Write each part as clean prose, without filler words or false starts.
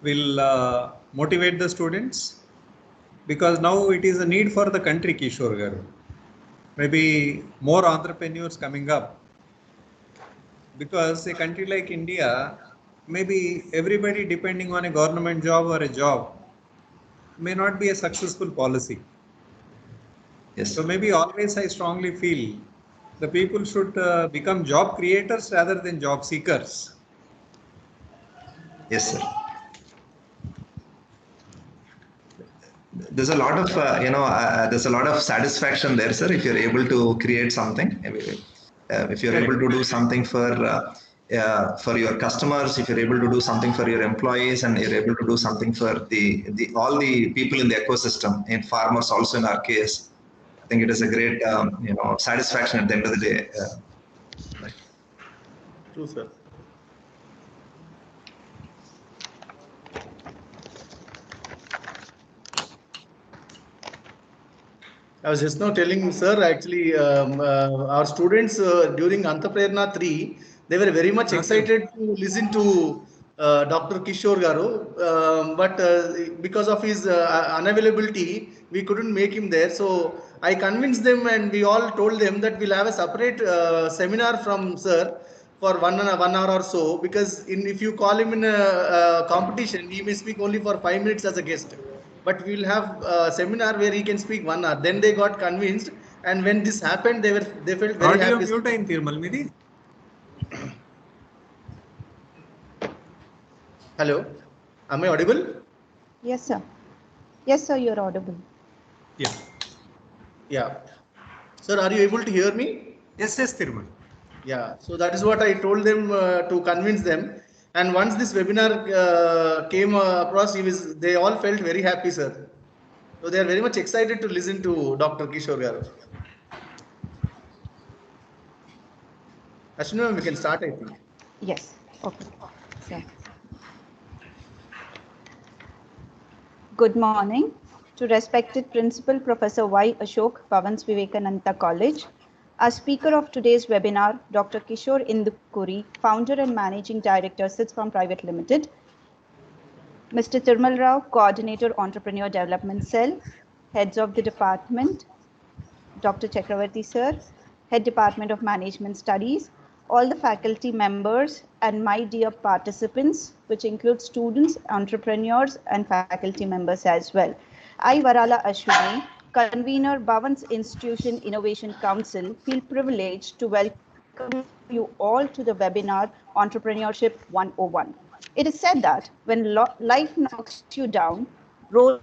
will motivate the students, because now it is a need for the country, Kishore garu. Maybe more entrepreneurs coming up, because a country like India, maybe everybody depending on a government job or a job may not be a successful policy. Yes. So maybe always I strongly feel the people should become job creators rather than job seekers. Yes, sir. There's a lot of there's a lot of satisfaction there, sir, if you're able to create something. If you're able to do something for your customers, if you're able to do something for your employees, and you're able to do something for the all the people in the ecosystem, and farmers also in our case, I think it is a great satisfaction at the end of the day. True, sir. I was just now telling sir, actually, our students during Antaprerna 3, they were very much excited to listen to Dr. Kishore Garu, but because of his unavailability, we couldn't make him there. So I convinced them, and we all told them that we'll have a separate seminar from sir for 1 hour or so, because if you call him in a competition, he may speak only for 5 minutes as a guest. But we will have a seminar where he can speak 1 hour. Then they got convinced, and when this happened, they felt very happy. Mute in Thirmal Midi. Hello, am I audible? Yes, sir. Yes, sir, you're audible. Yeah. Yeah. Sir, are you able to hear me? Yes, Thirmal. Yeah. So that is what I told them to convince them. And once this webinar came across, they all felt very happy, sir. So they are very much excited to listen to Dr. Kishore Garu. Ashwini ma'am, we can start, I think. Yes. Okay. So, good morning to respected Principal Professor Y. Ashok, Bhavans Vivekananda College. Our speaker of today's webinar, Dr. Kishore Indukuri, Founder and Managing Director, Sitsfarm Private Limited. Mr. Thirmal Rao, Coordinator, Entrepreneur Development Cell, Heads of the Department, Dr. Chakravarti Sir, Head Department of Management Studies, all the faculty members, and my dear participants, which include students, entrepreneurs, and faculty members as well. I, Varala Ashwini, convener Bhavans Institution Innovation Council, feel privileged to welcome you all to the webinar Entrepreneurship 101. It is said that when life knocks you down, roll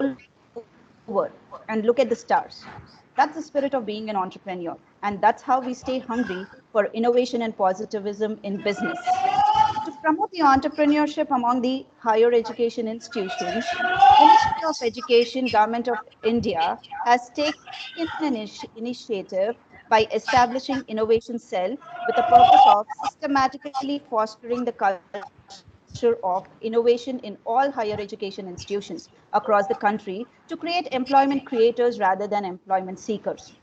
over and look at the stars. That's the spirit of being an entrepreneur. And that's how we stay hungry for innovation and positivism in business. To promote the entrepreneurship among the higher education institutions, Ministry of Education, Government of India has taken an initiative by establishing Innovation Cell with the purpose of systematically fostering the culture of innovation in all higher education institutions across the country to create employment creators rather than employment seekers.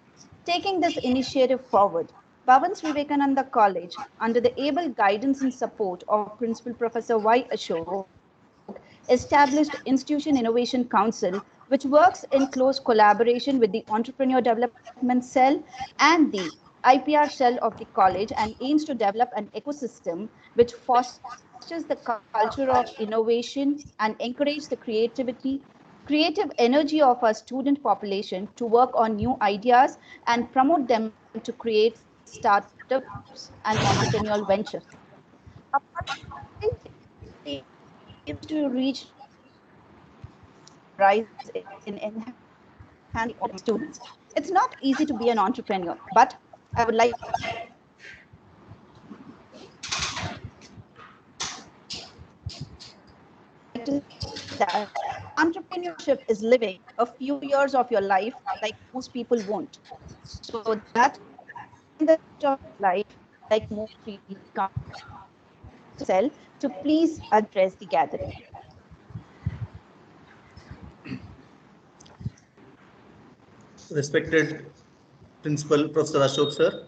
Taking this initiative forward, Bhavans Vivekananda College, under the able guidance and support of Principal Professor Y. Ashok, established Institution Innovation Council, which works in close collaboration with the Entrepreneur Development Cell and the IPR cell of the college, and aims to develop an ecosystem which fosters the culture of innovation and encourage the creative energy of our student population to work on new ideas and promote them to create startups and entrepreneurial ventures. To reach rise in enhancing students. It's not easy to be an entrepreneur, but I would like to say that entrepreneurship is living a few years of your life like most people won't. So that in the life, like most people can't sell, to please address the gathering. Respected Principal Professor Ashok sir,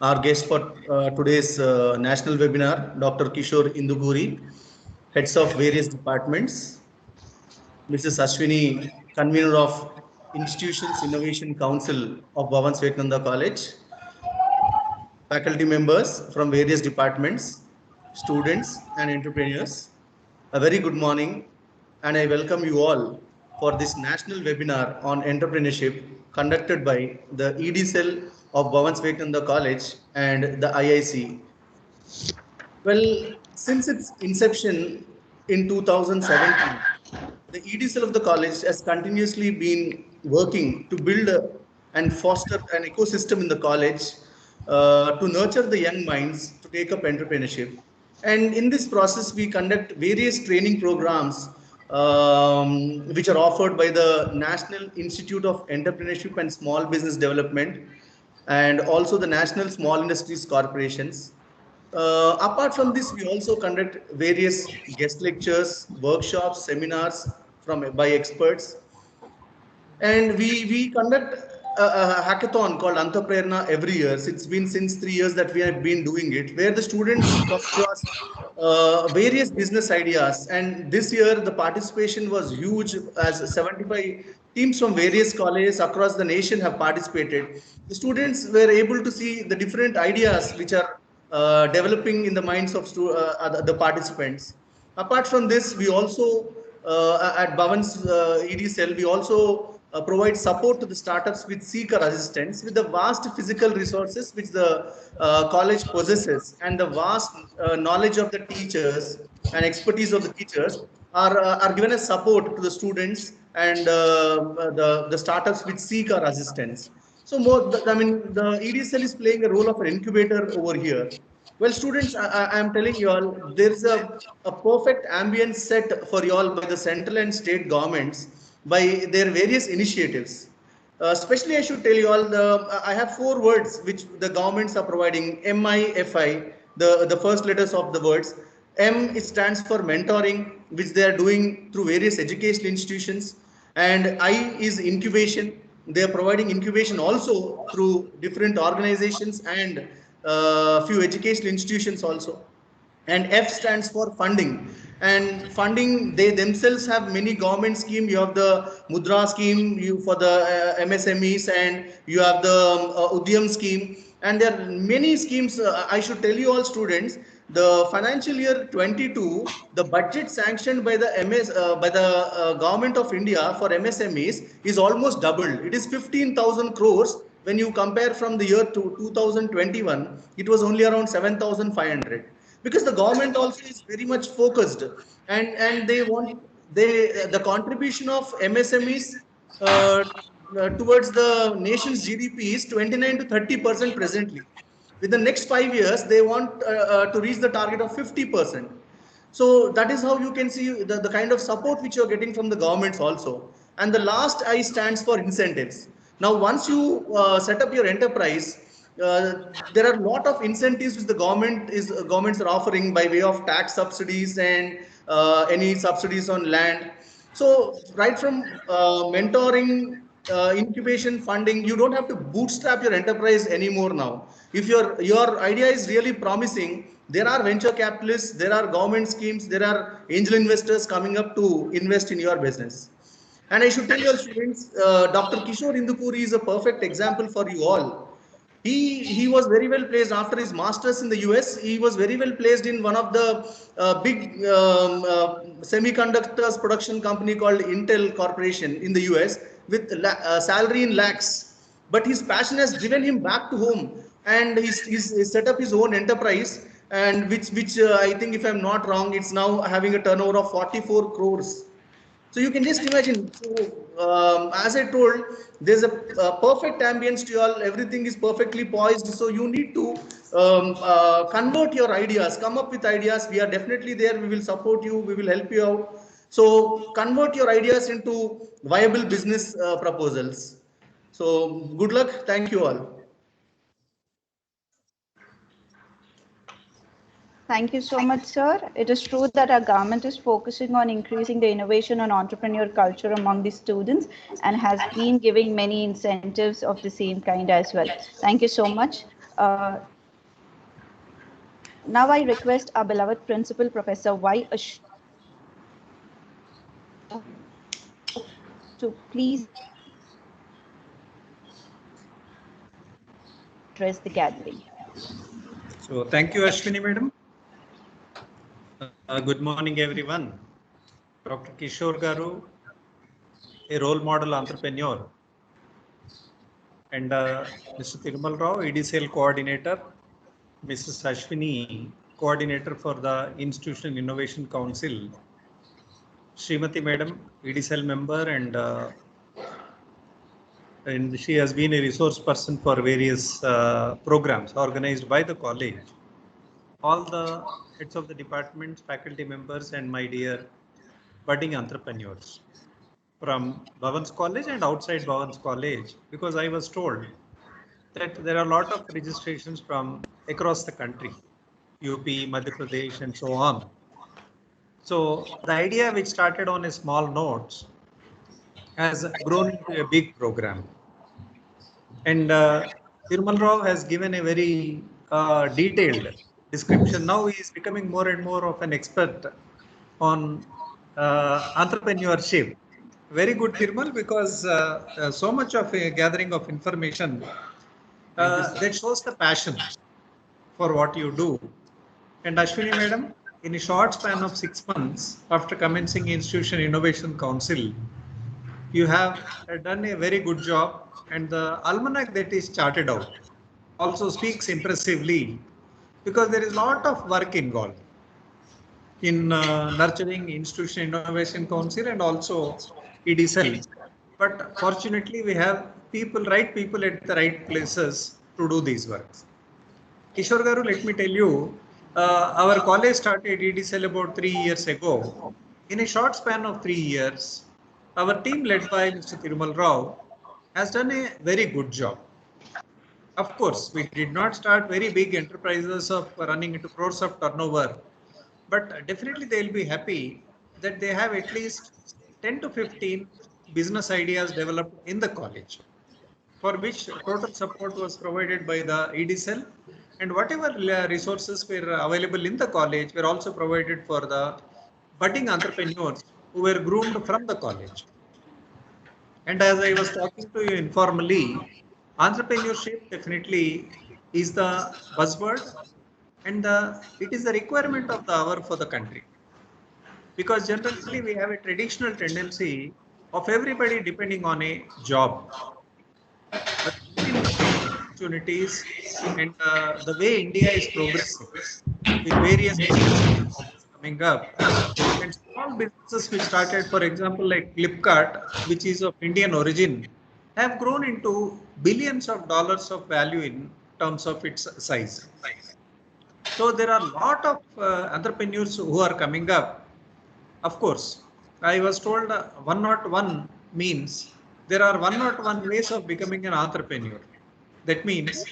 our guest for today's national webinar, Dr. Kishore Indukuri, heads of various departments, Mrs. Ashwini, convener of Institutions Innovation Council of Bhavans Vivekananda College, faculty members from various departments, students and entrepreneurs. A very good morning, and I welcome you all for this national webinar on entrepreneurship conducted by the ED cell of Bhavans Vivekananda College and the IIC. Well, since its inception in 2017, the ED cell of the college has continuously been working to build and foster an ecosystem in the college to nurture the young minds to take up entrepreneurship. And in this process, we conduct various training programs which are offered by the National Institute of Entrepreneurship and Small Business Development and also the National Small Industries Corporations. Apart from this, we also conduct various guest lectures, workshops, seminars by experts, and we conduct a hackathon called Antaprerna every year. It's been since 3 years that we have been doing it, where the students come across various business ideas. And this year the participation was huge, as 75 teams from various colleges across the nation have participated. The students were able to see the different ideas which are developing in the minds of the participants. Apart from this, we also at Bhavan's ED cell, we also provide support to the startups with seeker assistance, with the vast physical resources which the college possesses and the vast knowledge of the teachers and expertise of the teachers are given as support to the students and the startups which seek our assistance. So the ED cell is playing a role of an incubator over here. Well, students, I am telling you all, there is a perfect ambience set for you all by the central and state governments by their various initiatives. Especially, I should tell you all, I have 4 words which the governments are providing: MIFI, the first letters of the words. M, it stands for mentoring, which they are doing through various educational institutions. And I is incubation. They are providing incubation also through different organizations and few educational institutions also. And F stands for funding. And funding, they themselves have many government schemes. You have the Mudra scheme for the MSMEs, and you have the Udyam scheme. And there are many schemes. I should tell you all, students, the financial year 22, the budget sanctioned by the government of India for MSMEs is almost doubled. It is 15,000 crores. When you compare from the year to 2021, it was only around 7,500. Because the government also is very much focused, and they want the contribution of MSMEs towards the nation's GDP is 29 to 30% presently. With the next 5 years, they want to reach the target of 50%. So that is how you can see the kind of support which you're getting from the governments also. And the last I stands for incentives. Now, once you set up your enterprise, there are a lot of incentives which the governments are offering by way of tax subsidies and any subsidies on land. So right from mentoring, incubation, funding, you don't have to bootstrap your enterprise anymore now. If your idea is really promising, there are venture capitalists, there are government schemes, there are angel investors coming up to invest in your business. And I should tell your students, Dr. Kishore Indukuri is a perfect example for you all. He was very well placed after his masters in the US. He was very well placed in one of the big semiconductors production company called Intel Corporation in the US with salary in lakhs. But his passion has driven him back to home, and he's set up his own enterprise, and which I think, if I'm not wrong, it's now having a turnover of 44 crores. So you can just imagine. So as I told, there's a perfect ambience to you all. Everything is perfectly poised. So you need to convert your ideas, come up with ideas. We are definitely there. We will support you. We will help you out. So convert your ideas into viable business proposals. So good luck. Thank you all. Thank you so much, sir. It is true that our government is focusing on increasing the innovation and entrepreneur culture among the students and has been giving many incentives of the same kind as well. Thank you so much. Now I request our beloved principal, Professor Y. to please address the gathering. So thank you, Ashwini madam. Good morning, everyone. Dr. Kishore Garu, a role model entrepreneur, and Mr. Thirumal Rao, EDCL coordinator, Mrs. Ashwini, coordinator for the Institutional Innovation Council, Srimati madam, EDCL member, and she has been a resource person for various programs organized by the college. All the heads of the departments, faculty members, and my dear budding entrepreneurs from Bhavan's College and outside Bhavan's College, because I was told that there are a lot of registrations from across the country, UP, Madhya Pradesh, and so on. So the idea, which started on a small note, has grown into a big program. And Thirumal Rao has given a very detailed description. Now he is becoming more and more of an expert on entrepreneurship. Very good, Thirumal, because so much of a gathering of information that shows the passion for what you do. And Ashwini madam, in a short span of 6 months after commencing Institution Innovation Council, you have done a very good job, and the almanac that is charted out also speaks impressively, because there is a lot of work involved in nurturing Institution Innovation Council and also EDCEL. But fortunately, we have right people at the right places to do these works. Kishore Garu, let me tell you, our college started EDCEL about 3 years ago. In a short span of 3 years, our team led by Mr. Thirumal Rao has done a very good job. Of course, we did not start very big enterprises of running into crores of turnover, but definitely they will be happy that they have at least 10 to 15 business ideas developed in the college, for which total support was provided by the EDCEL, and whatever resources were available in the college were also provided for the budding entrepreneurs who were groomed from the college. And as I was talking to you informally, entrepreneurship definitely is the buzzword, and it is the requirement of the hour for the country. Because generally we have a traditional tendency of everybody depending on a job. But opportunities and the way India is progressing with various coming up, and small businesses which started, for example, like Flipkart, which is of Indian origin, have grown into billions of dollars of value in terms of its size. So there are a lot of entrepreneurs who are coming up. Of course, I was told 101 means there are 101 ways of becoming an entrepreneur. That means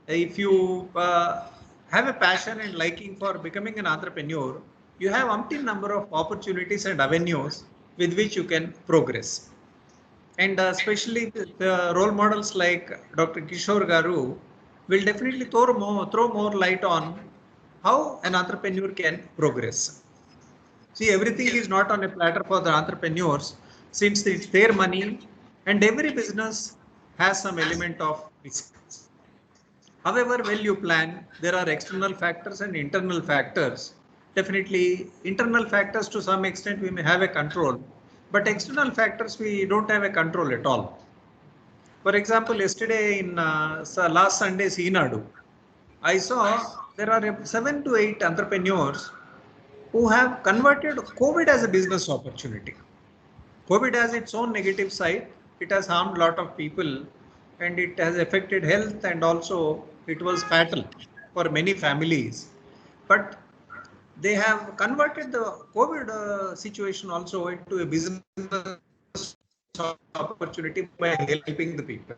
if you have a passion and liking for becoming an entrepreneur, you have umpteen number of opportunities and avenues with which you can progress. And especially role models like Dr. Kishore Garu will definitely throw more light on how an entrepreneur can progress. See, everything is not on a platter for the entrepreneurs, since it's their money, and every business has some element of risk. However, well you plan, there are external factors and internal factors. Definitely, internal factors to some extent we may have a control, but external factors we don't have a control at all. For example, yesterday in last Sunday's Enadu, I saw there are 7 to 8 entrepreneurs who have converted COVID as a business opportunity. COVID has its own negative side. It has harmed a lot of people, and it has affected health, and also it was fatal for many families. But they have converted the COVID situation also into a business opportunity by helping the people.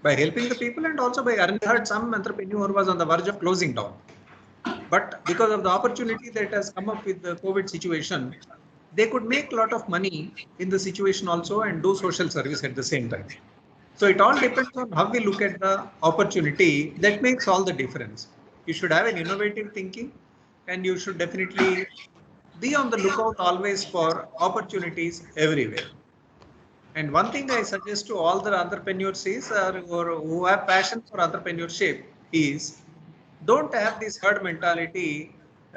And also by earning. I heard some entrepreneur was on the verge of closing down. But because of the opportunity that has come up with the COVID situation, they could make a lot of money in the situation also and do social service at the same time. So it all depends on how we look at the opportunity. That makes all the difference. You should have an innovative thinking, and you should definitely be on the lookout always for opportunities everywhere. And one thing I suggest to all the entrepreneurs is, or who have passion for entrepreneurship, is don't have this herd mentality.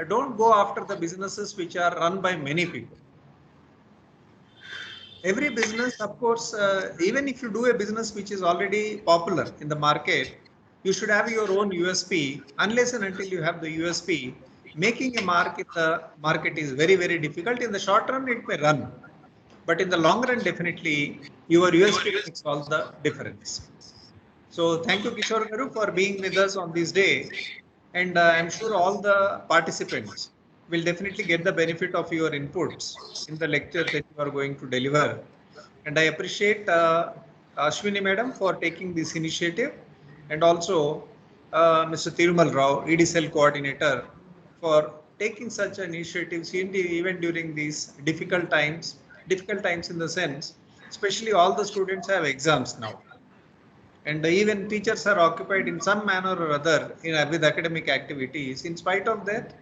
Don't go after the businesses which are run by many people. Every business, of course, even if you do a business which is already popular in the market, you should have your own USP. Unless and until you have the USP, making a mark in the market is very, very difficult. In the short run, it may run, but in the long run, definitely your USP makes all the difference. So thank you, Kishore Garu, for being with us on this day. And I'm sure all the participants will definitely get the benefit of your inputs in the lecture that you are going to deliver. And I appreciate Ashwini Madam for taking this initiative, and also Mr. Thirumal Rao, EDCell coordinator, for taking such initiatives even during these difficult times in the sense, especially all the students have exams now. And even teachers are occupied in some manner or other with academic activities. In spite of that,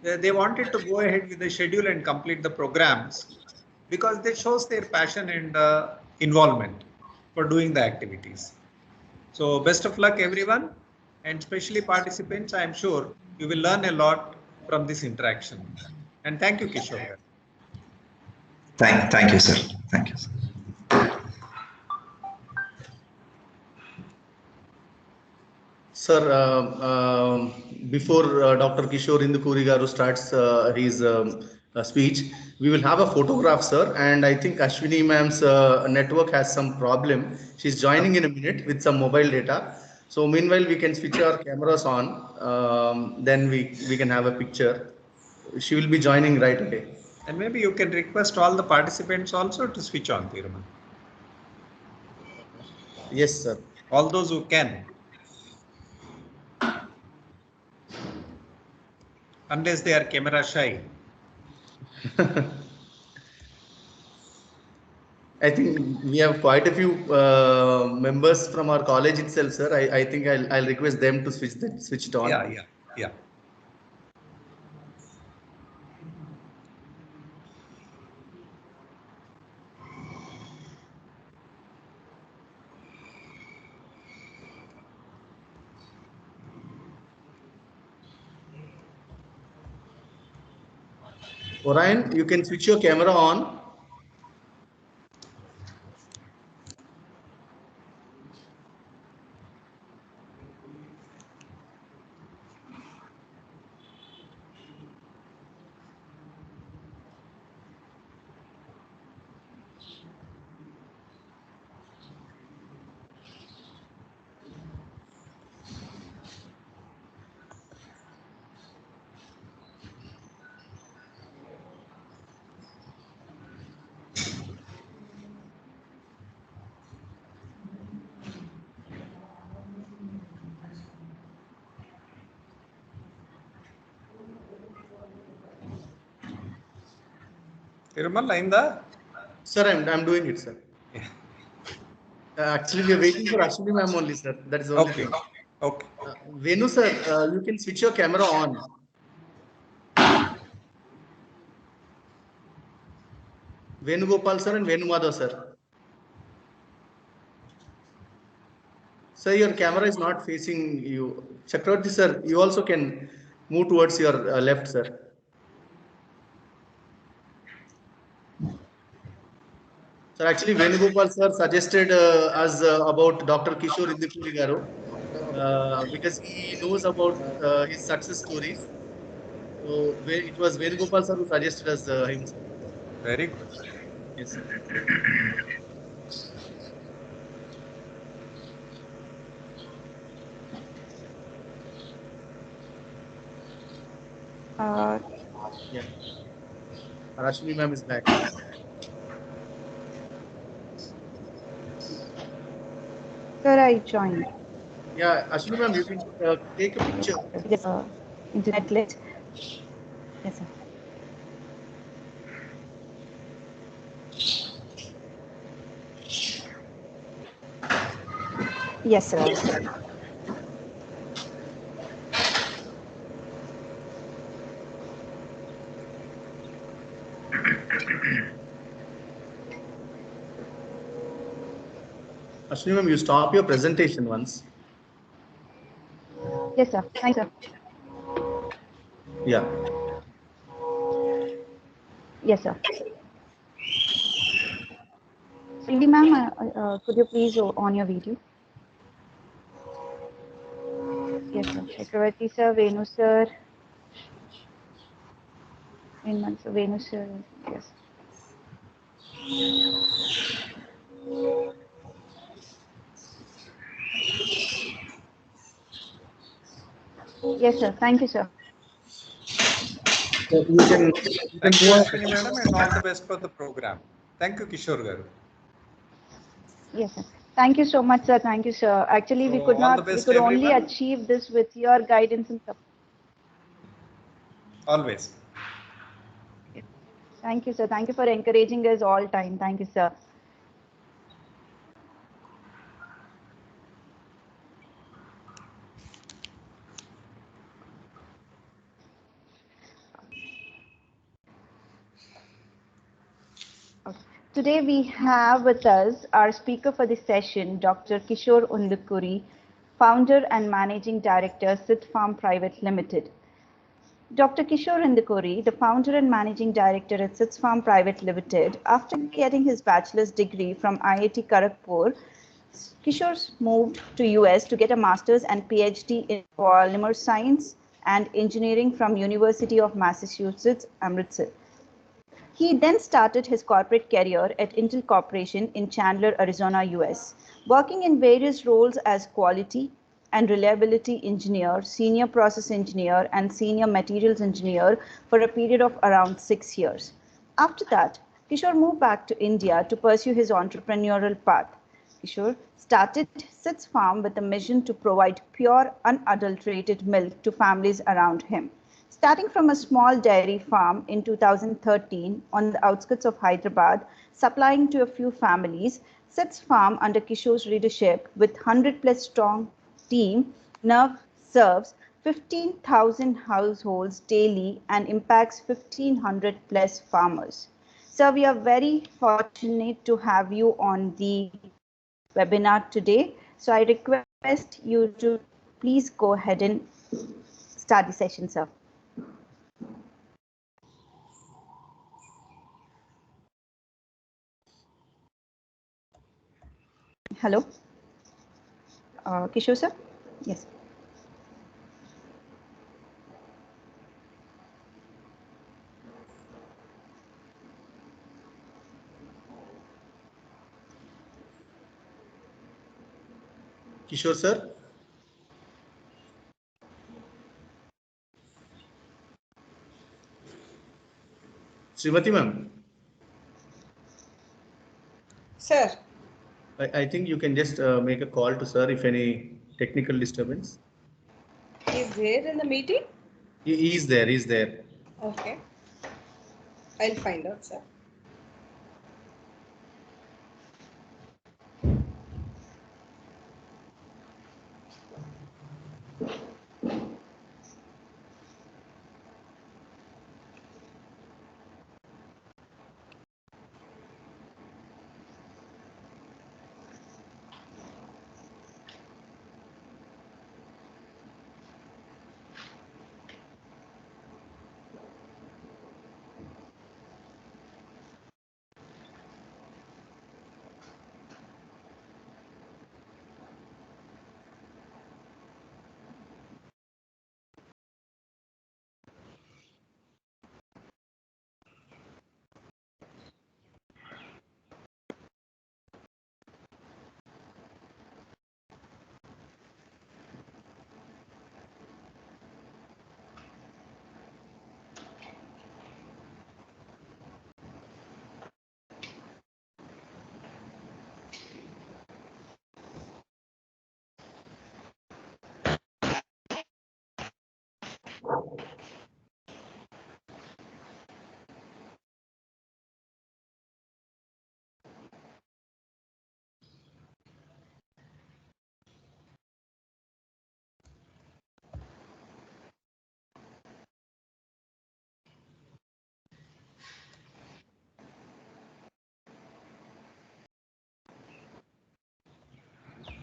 they wanted to go ahead with the schedule and complete the programs because they shows their passion and involvement for doing the activities. So best of luck, everyone, and especially participants. I am sure you will learn a lot from this interaction. And thank you, Kishore. Thank you, sir. Thank you, sir. Sir, before Dr. Kishore Indukuri Garu starts his speech, we will have a photograph, sir. And I think Ashwini ma'am's network has some problem. She's joining in a minute with some mobile data. So meanwhile, we can switch our cameras on. Then we can have a picture. She will be joining right away. And maybe you can request all the participants also to switch on, Thirumal. Yes, sir. All those who can. Unless they are camera shy. I think we have quite a few members from our college itself, sir. I think I'll request them to switch it on. Yeah. Orion, you can switch your camera on. Thirumal, Ainda? Sir, I'm doing it, sir. Yeah. Actually, we are waiting for Ashwini ma'am only, sir. That is the only thing. Okay. Venu, sir, you can switch your camera on. Venugopal, sir, and Venu Madhav, sir. Sir, your camera is not facing you. Chakravarti, sir, you also can move towards your left, sir. Sir, actually, Venugopal, sir, suggested us about Dr. Kishore Indukuri Garu because he knows about his success stories. So it was Venugopal, sir, who suggested us him, sir. Very good. Yes, sir. Yeah. Rashmi ma'am is back. Sir, I joined. Yeah, Ashwini ma'am, you can take a picture. Yes, internet glitch. Yes, sir. Yes, sir. Ashwini ma'am, you stop your presentation once. Yes, sir. Thank you, sir. Yeah. Yes, sir. Cindy ma'am, could you please on your video? Yes, sir. Chakravarti sir, Venu sir, Venu sir. Yes. Yes, sir. Thank you, sir. So you can Thank you, go Ashwini ahead. madam, and all the best for the program. Thank you, Kishore garu. Yes, sir. Thank you so much, sir. Thank you, sir. Actually, we So, could all the not, we best, could only everyone. achieve this with your guidance and support. Always. Thank you, sir. Thank you for encouraging us all time. Thank you, sir. Okay. Today we have with us our speaker for the session, Dr. Kishore Undukuri, founder and managing director, Sit Farm Private Limited. Dr. Kishore Undukuri, the founder and managing director at Sits Farm Private Limited, after getting his bachelor's degree from IIT Kharagpur, Kishore moved to US to get a master's and PhD in polymer science and engineering from University of Massachusetts, Amritsar. He then started his corporate career at Intel Corporation in Chandler, Arizona, US, working in various roles as quality and reliability engineer, senior process engineer, and senior materials engineer for a period of around 6 years. After that, Kishore moved back to India to pursue his entrepreneurial path. Kishore started Sits Farm with a mission to provide pure, unadulterated milk to families around him. Starting from a small dairy farm in 2013 on the outskirts of Hyderabad, supplying to a few families, Sits Farm under Kishore's leadership with 100 plus strong team now serves 15,000 households daily and impacts 1,500 plus farmers. So we are very fortunate to have you on the webinar today. So I request you to please go ahead and start the session, sir. Hello, Kishore sir? Yes. Kishore sir. Srimati ma'am. Sir, I think you can just make a call to sir if any technical disturbance. he's there in the meeting? He is there, he's there. Okay. I'll find out, sir.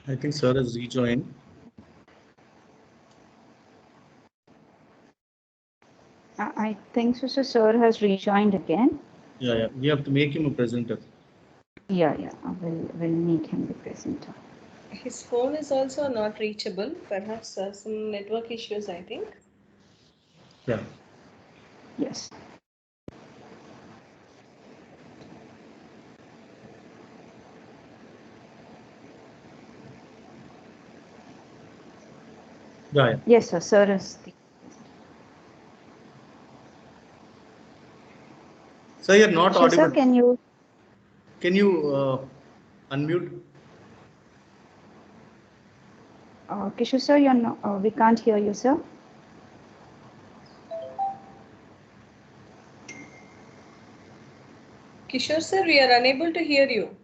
I think sir has rejoined. I think so, sir has rejoined again. Yeah. We have to make him a presenter. Yeah. We'll make him the presenter. His phone is also not reachable. Perhaps some network issues, I think. Yeah. Yes. Yeah. Yes, sir. Sir is the. Sir, you're not Sure, audible. sir, can you unmute? Kishore sir, you're not, we can't hear you, sir. Kishore sir, we are unable to hear you.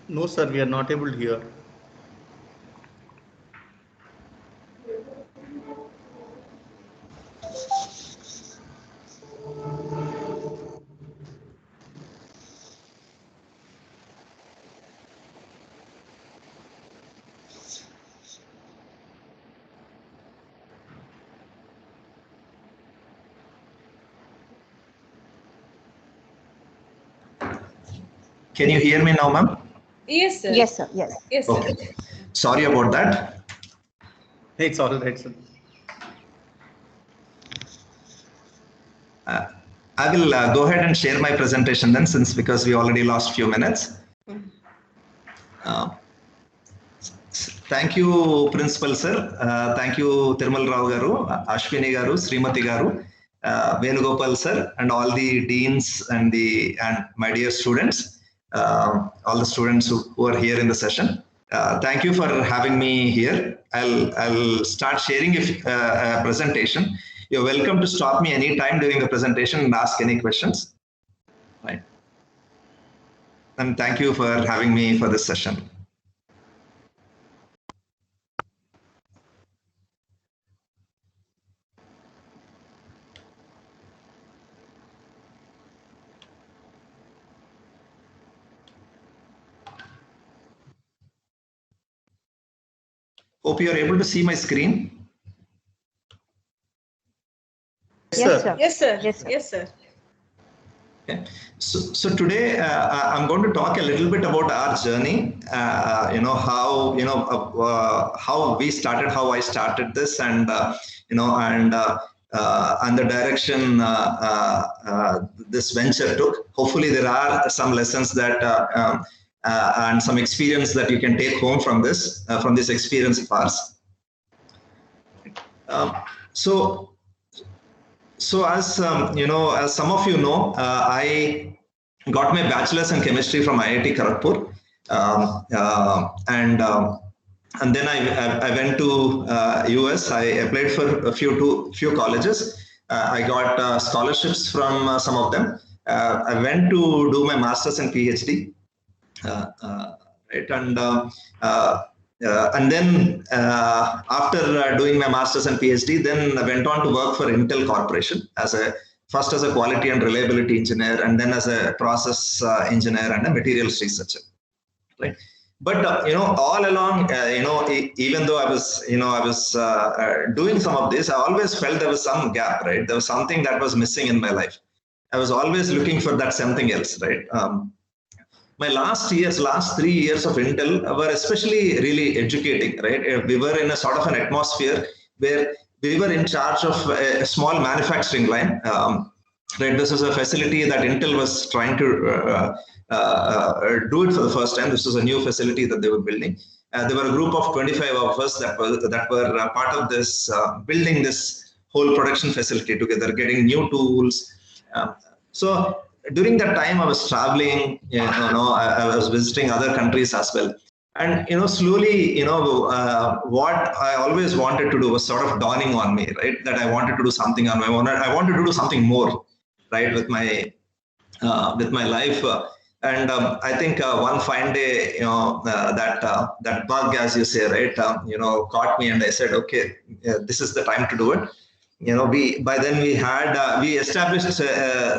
No, sir, we are not able to hear. Can you hear me now, ma'am? Yes, sir. Yes, sir. Yes. Yes, sir. Okay. Sorry about that. It's all right, sir. I will go ahead and share my presentation then, because we already lost few minutes. Thank you, Principal Sir. Thank you, Tirmal Rao Garu, Ashwini Garu, Srimati Garu, Venugopal Sir, and all the deans and my dear students, all the students who are here in the session. Thank you for having me here. I'll start sharing a presentation. You're welcome to stop me anytime during the presentation and ask any questions. Right. And thank you for having me for this session. Hope you are able to see my screen. Yes, sir. Yes, sir. Yes, sir. Yes, sir. Okay. So today I'm going to talk a little bit about our journey. How we started, how I started this, and and the direction this venture took. Hopefully, there are some lessons that and some experience that you can take home from this experience of ours. So as as some of you know, I got my bachelor's in chemistry from IIT Kharagpur, and then I went to US. I applied for a few colleges. I got scholarships from some of them. I went to do my master's and PhD, right? And then after doing my master's and PhD, then I went on to work for Intel Corporation first as a quality and reliability engineer, and then as a process engineer and a materials researcher, right? But all along, even though I was doing some of this, I always felt there was some gap, right? There was something that was missing in my life. I was always looking for that something else, right? My last 3 years of Intel were especially really educating, right? We were in a sort of an atmosphere where we were in charge of a small manufacturing line. Right, this was a facility that Intel was trying to do it for the first time. This was a new facility that they were building. There were a group of 25 of us that were part of this, building this whole production facility together, getting new tools. So during that time, I was traveling. I was visiting other countries as well. And slowly, what I always wanted to do was sort of dawning on me, right? That I wanted to do something on my own. I wanted to do something more, right, with my life. And I think one fine day, that bug, as you say, right, caught me, and I said, okay, this is the time to do it. By then we established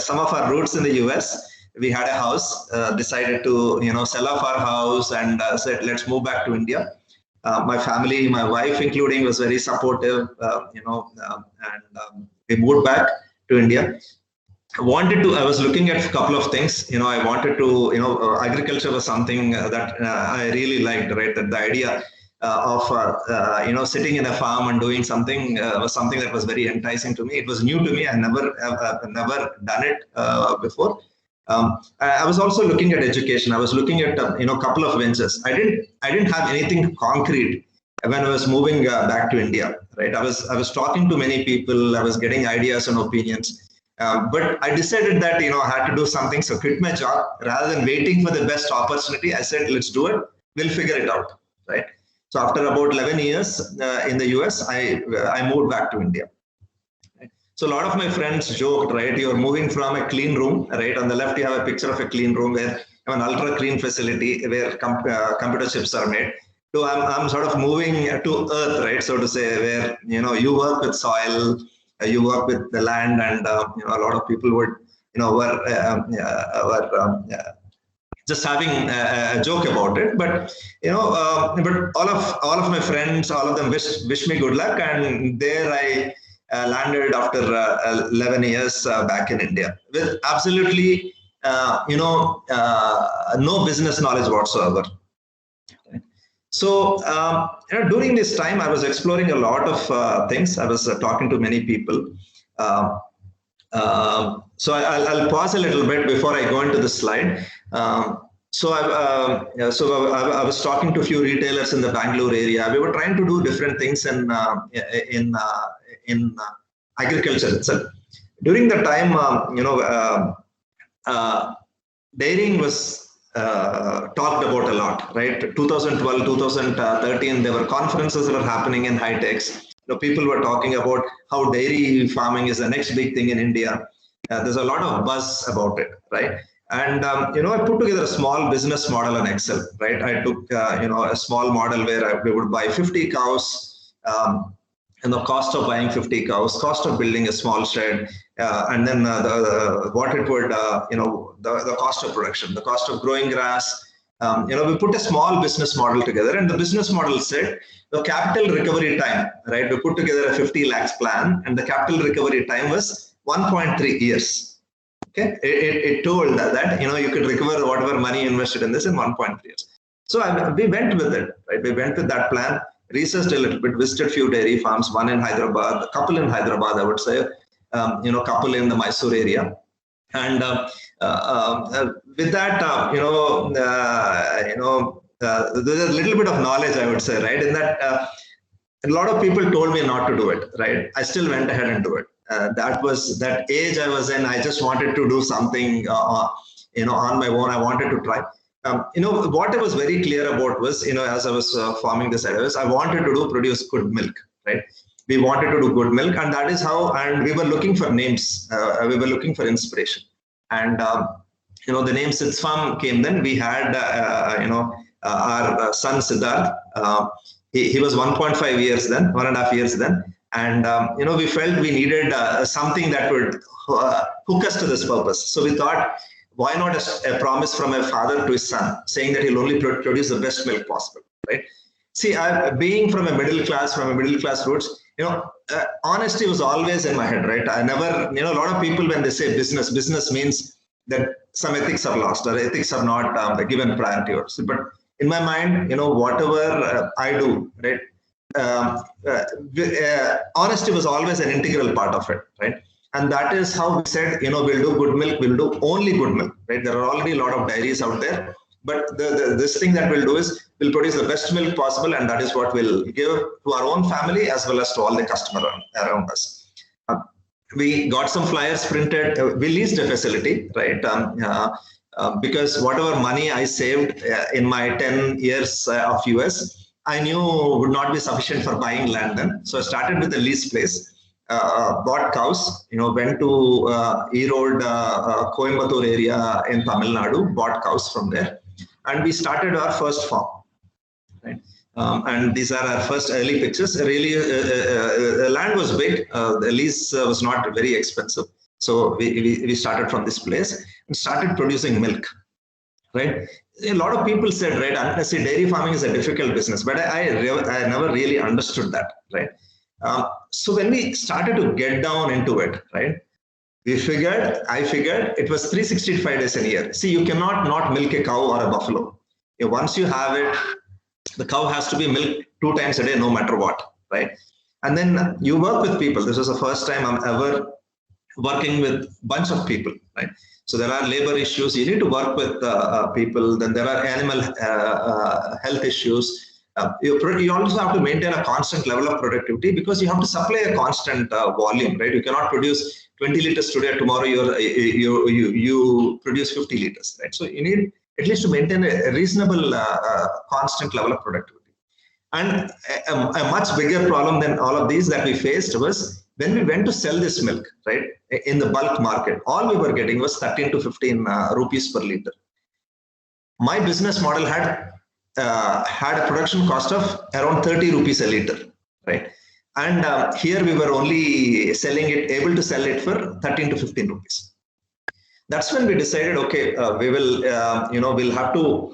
some of our roots in the US. We had a house, decided to, sell off our house, and said, let's move back to India. My family, my wife including, was very supportive, and we moved back to India. I was looking at a couple of things. I wanted to, agriculture was something that I really liked, right? That the idea of sitting in a farm and doing something was something that was very enticing to me. It was new to me. I never done it before. I was also looking at education. I was looking at a couple of ventures. I didn't have anything concrete when I was moving back to India, right? I was talking to many people. I was getting ideas and opinions. But I decided that I had to do something, so quit my job rather than waiting for the best opportunity. I said, let's do it. We'll figure it out, right? So after about 11 years in the US, I moved back to India. So a lot of my friends joked, right? You're moving from a clean room, right? On the left, you have a picture of a clean room where an ultra clean facility where computer chips are made. So I'm sort of moving to earth, right? So to say, where you work with soil. You work with the land, and a lot of people would, were just having a joke about it. But but all of my friends, all of them wish me good luck, and there I landed after 11 years back in India with absolutely no business knowledge whatsoever. So, during this time, I was exploring a lot of things. I was talking to many people. So I'll pause a little bit before I go into the slide. So I was talking to a few retailers in the Bangalore area. We were trying to do different things in agriculture itself. During the time, dairying was talked about a lot, right? 2012, 2013, there were conferences that were happening in high-techs. People were talking about how dairy farming is the next big thing in India. There's a lot of buzz about it, right? And I put together a small business model on Excel, right? I took a small model where we would buy 50 cows, and the cost of buying 50 cows, cost of building a small shed, and then what it would, the cost of production, the cost of growing grass. We put a small business model together, and the business model said the capital recovery time, right? We put together a 50 lakhs plan, and the capital recovery time was 1.3 years. Okay, it told that you could recover whatever money invested in this in 1.3 years. So we went with it, right? We went with that plan, researched a little bit, visited a few dairy farms, one in Hyderabad, a couple in Hyderabad, I would say, couple in the Mysore area. And with that, there's a little bit of knowledge, I would say, right? In that, a lot of people told me not to do it, right? I still went ahead and do it. That was that age I was in. I just wanted to do something, on my own. I wanted to try. What I was very clear about was, as I was forming this idea, I wanted to produce good milk, right? We wanted to do good milk, and that is how. And we were looking for names. We were looking for inspiration, and the name Sid's Farm came. Then we had, our son Siddharth. He was 1.5 years then, 1.5 years then. And, we felt we needed something that would hook us to this purpose. So we thought, why not a promise from a father to his son, saying that he'll only produce the best milk possible, right? See, being from a middle class roots, honesty was always in my head, right? I never, a lot of people, when they say business means that some ethics are lost or ethics are not given priority. But in my mind, whatever I do, right? Honesty was always an integral part of it, right? And that is how we said, we'll do good milk, we'll do only good milk, right? There are already a lot of dairies out there, but this thing that we'll do is we'll produce the best milk possible, and that is what we'll give to our own family as well as to all the customers around us. we got some flyers printed. We leased a facility, right? Because whatever money I saved in my 10 years of US, I knew would not be sufficient for buying land then. So I started with a lease place, bought cows, went to Erode, Coimbatore area in Tamil Nadu, bought cows from there. And we started our first farm, right? And these are our first early pictures. Really, the land was big. The lease was not very expensive. So we started from this place and started producing milk, right? A lot of people said, right, see, dairy farming is a difficult business, but I never really understood that, right? So when we started to get down into it, right, I figured it was 365 days a year. See, you cannot not milk a cow or a buffalo. Once you have it, the cow has to be milked 2 times a day, no matter what, right? And then you work with people. This was the first time I'm ever working with a bunch of people, right? So there are labor issues. You need to work with people. Then there are animal health issues. You also have to maintain a constant level of productivity because you have to supply a constant volume, right? You cannot produce 20 liters today. Tomorrow you produce 50 liters, right? So you need at least to maintain a reasonable constant level of productivity. And a much bigger problem than all of these that we faced was when we went to sell this milk, right, in the bulk market, all we were getting was 13 to 15 rupees per liter. My business model had a production cost of around 30 rupees a liter, right? And here we were only able to sell it for 13 to 15 rupees. That's when we decided, okay, we will, we'll have to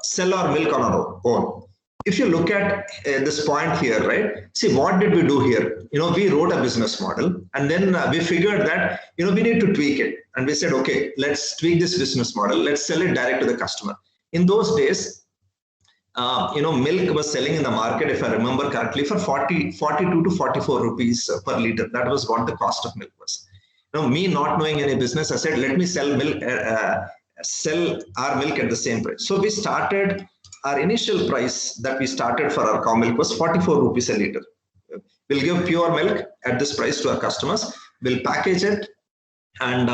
sell our milk on our own. If you look at this point here, right, see, what did we do here? We wrote a business model, and then we figured that, we need to tweak it. And we said, okay, let's tweak this business model. Let's sell it direct to the customer. In those days, milk was selling in the market, if I remember correctly, for 42 to 44 rupees per liter. That was what the cost of milk was. Me not knowing any business, I said, let me sell milk, sell our milk at the same price. So we started, our initial price that we started for our cow milk was 44 rupees a liter. We'll give pure milk at this price to our customers. We'll package it and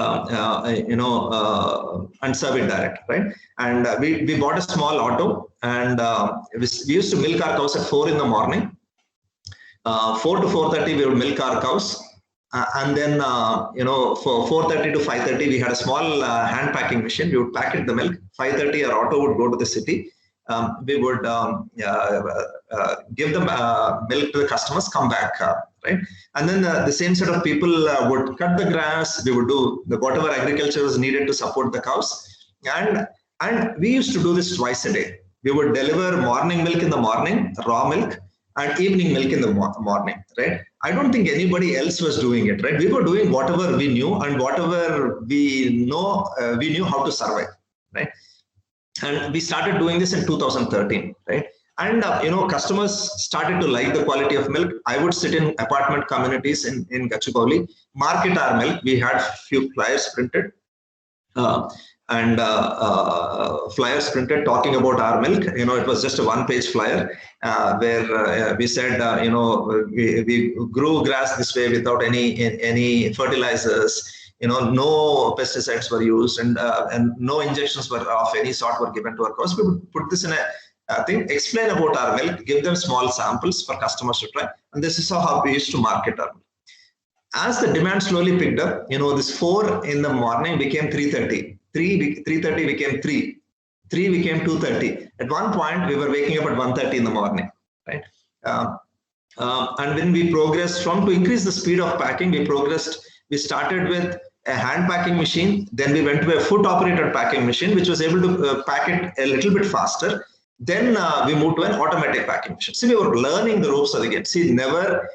and serve it direct, right? And we bought a small auto, and we used to milk our cows at 4 in the morning. 4 to 4:30 we would milk our cows. And then, for 4:30 to 5:30, we had a small hand packing machine. We would packet the milk. 5:30, our auto would go to the city. We would give them milk to the customers, come back, right? And then the same set of people would cut the grass. We would do whatever agriculture was needed to support the cows. And we used to do this twice a day. We would deliver morning milk in the morning, raw milk, and evening milk in the morning, right? I don't think anybody else was doing it, right? We were doing whatever we knew and whatever we knew how to survive, right? And we started doing this in 2013, right? And customers started to like the quality of milk. I would sit in apartment communities in Gachibowli, market our milk. We had few flyers printed. Flyers printed talking about our milk. It was just a 1-page flyer where we said, we grew grass this way without any fertilizers. No pesticides were used, and no injections were of any sort were given to our cows. We would put this in a thing, explain about our milk, give them small samples for customers to try, and this is how we used to market our milk. As the demand slowly picked up, this 4 in the morning became 3:30. 3:30 became 3. 3 became 2:30. At one point, we were waking up at 1:30 in the morning, right? And when we progressed to increase the speed of packing, we started with a hand packing machine. Then we went to a foot operated packing machine, which was able to pack it a little bit faster. Then we moved to an automatic packing machine. See, we were learning the ropes again. See, never,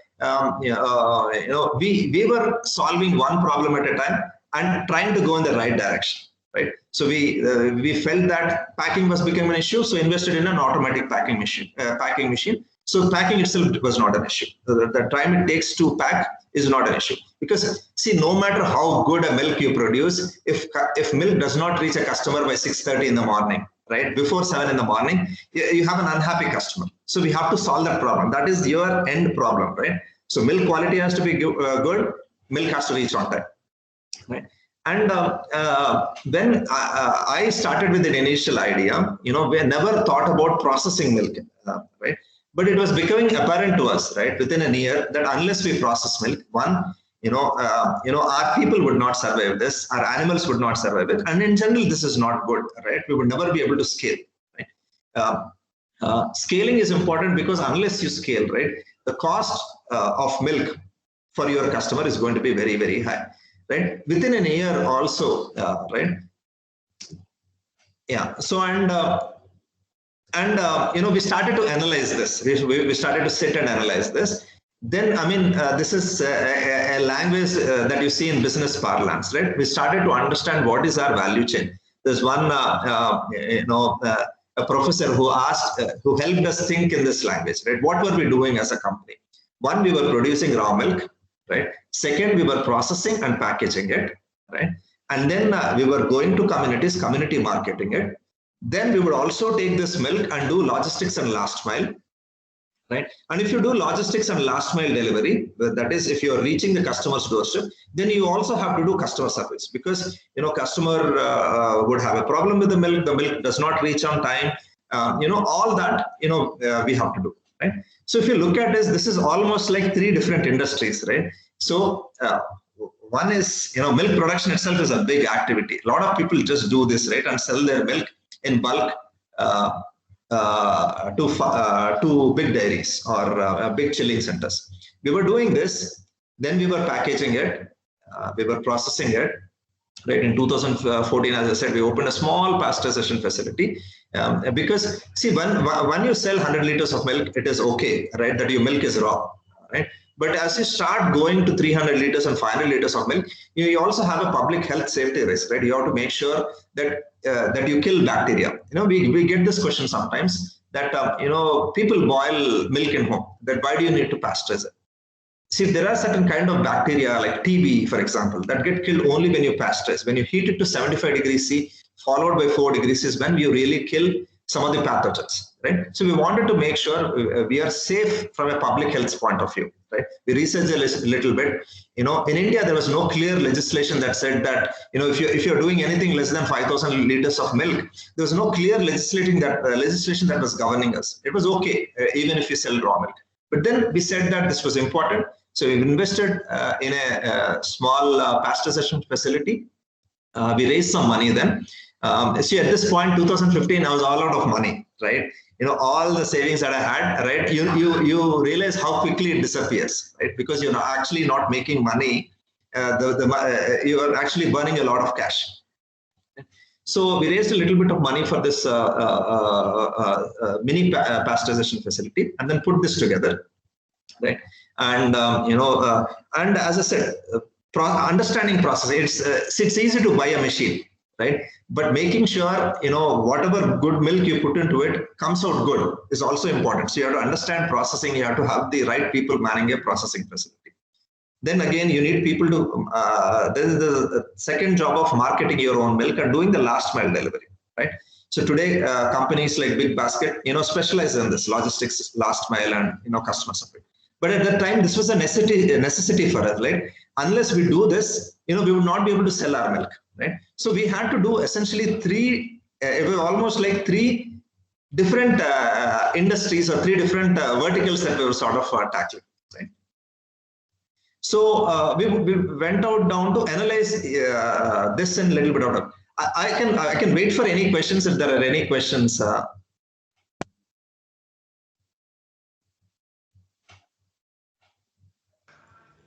we were solving one problem at a time and trying to go in the right direction, right? So we felt that packing was becoming an issue, so invested in an automatic packing machine. So packing itself was not an issue. The time it takes to pack is not an issue, because see, no matter how good a milk you produce, if milk does not reach a customer by 6:30 in the morning, right, before 7 in the morning, you have an unhappy customer. So we have to solve that problem. That is your end problem, right? So milk quality has to be good. milk has to reach on time, right? And when I started with an initial idea, we never thought about processing milk, right? But it was becoming apparent to us, right, within a year, that unless we process milk, one, our people would not survive this, our animals would not survive it, and in general, this is not good, right? We would never be able to scale, right? Scaling is important because unless you scale, right, the cost of milk for your customer is going to be very, very high, right? Within a year also, right? Yeah. So we started to analyze this. We started to sit and analyze this. Then, I mean, this is a language that you see in business parlance, right? We started to understand what is our value chain. There's one, a professor who helped us think in this language, right? What were we doing as a company? One, we were producing raw milk, right? Second, we were processing and packaging it, right? And then we were going to communities, community marketing it. Then we would also take this milk and do logistics and last mile, right? And if you do logistics and last mile delivery, that is, if you are reaching the customer's doorstep, then you also have to do customer service, because customer would have a problem with the milk does not reach on time, all that we have to do, right? So if you look at this is almost like 3 different industries, right? So one is, milk production itself is a big activity. A lot of people just do this, right, and sell their milk in bulk to big dairies or big chilling centers. We were doing this, then we were packaging it, we were processing it, right? In 2014, as I said, we opened a small pasteurization facility, because see, when you sell 100 liters of milk, it is okay, right, that your milk is raw, right? But as you start going to 300 liters and 500 liters of milk, you also have a public health safety risk, right? You have to make sure that you kill bacteria. We get this question sometimes that, people boil milk in home, that why do you need to pasteurize it? See, there are certain kind of bacteria like TB, for example, that get killed only when you pasteurize. When you heat it to 75 degrees C, followed by 4 degrees is when you really kill some of the pathogens, right? So we wanted to make sure we are safe from a public health point of view, right? We researched a little bit. In India, there was no clear legislation that said that, if you're doing anything less than 5,000 liters of milk, there was no clear legislation that was governing us. It was okay, even if you sell raw milk. But then we said that this was important. So we invested in a small pasteurization facility. We raised some money then. See, at this point, 2015, I was all out of money, right? All the savings that I had, right? You realize how quickly it disappears, right? Because you're actually not making money. You are actually burning a lot of cash. So we raised a little bit of money for this mini pasteurization facility, and then put this together, right? And and as I said, understanding process. It's easy to buy a machine, right? But making sure whatever good milk you put into it comes out good is also important. So you have to understand processing. You have to have the right people manning a processing facility. Then again, you need people to. This is the second job of marketing your own milk and doing the last mile delivery, right? So today, companies like Big Basket, specialize in this logistics, last mile, and customer support. But at that time, this was a necessity for us, right? Unless we do this, we would not be able to sell our milk, right? So we had to do essentially it was almost like 3 different industries or 3 different verticals that we were sort of tackling, right? So we went out down to analyze this in a little bit of. I can wait for any questions if there are any questions.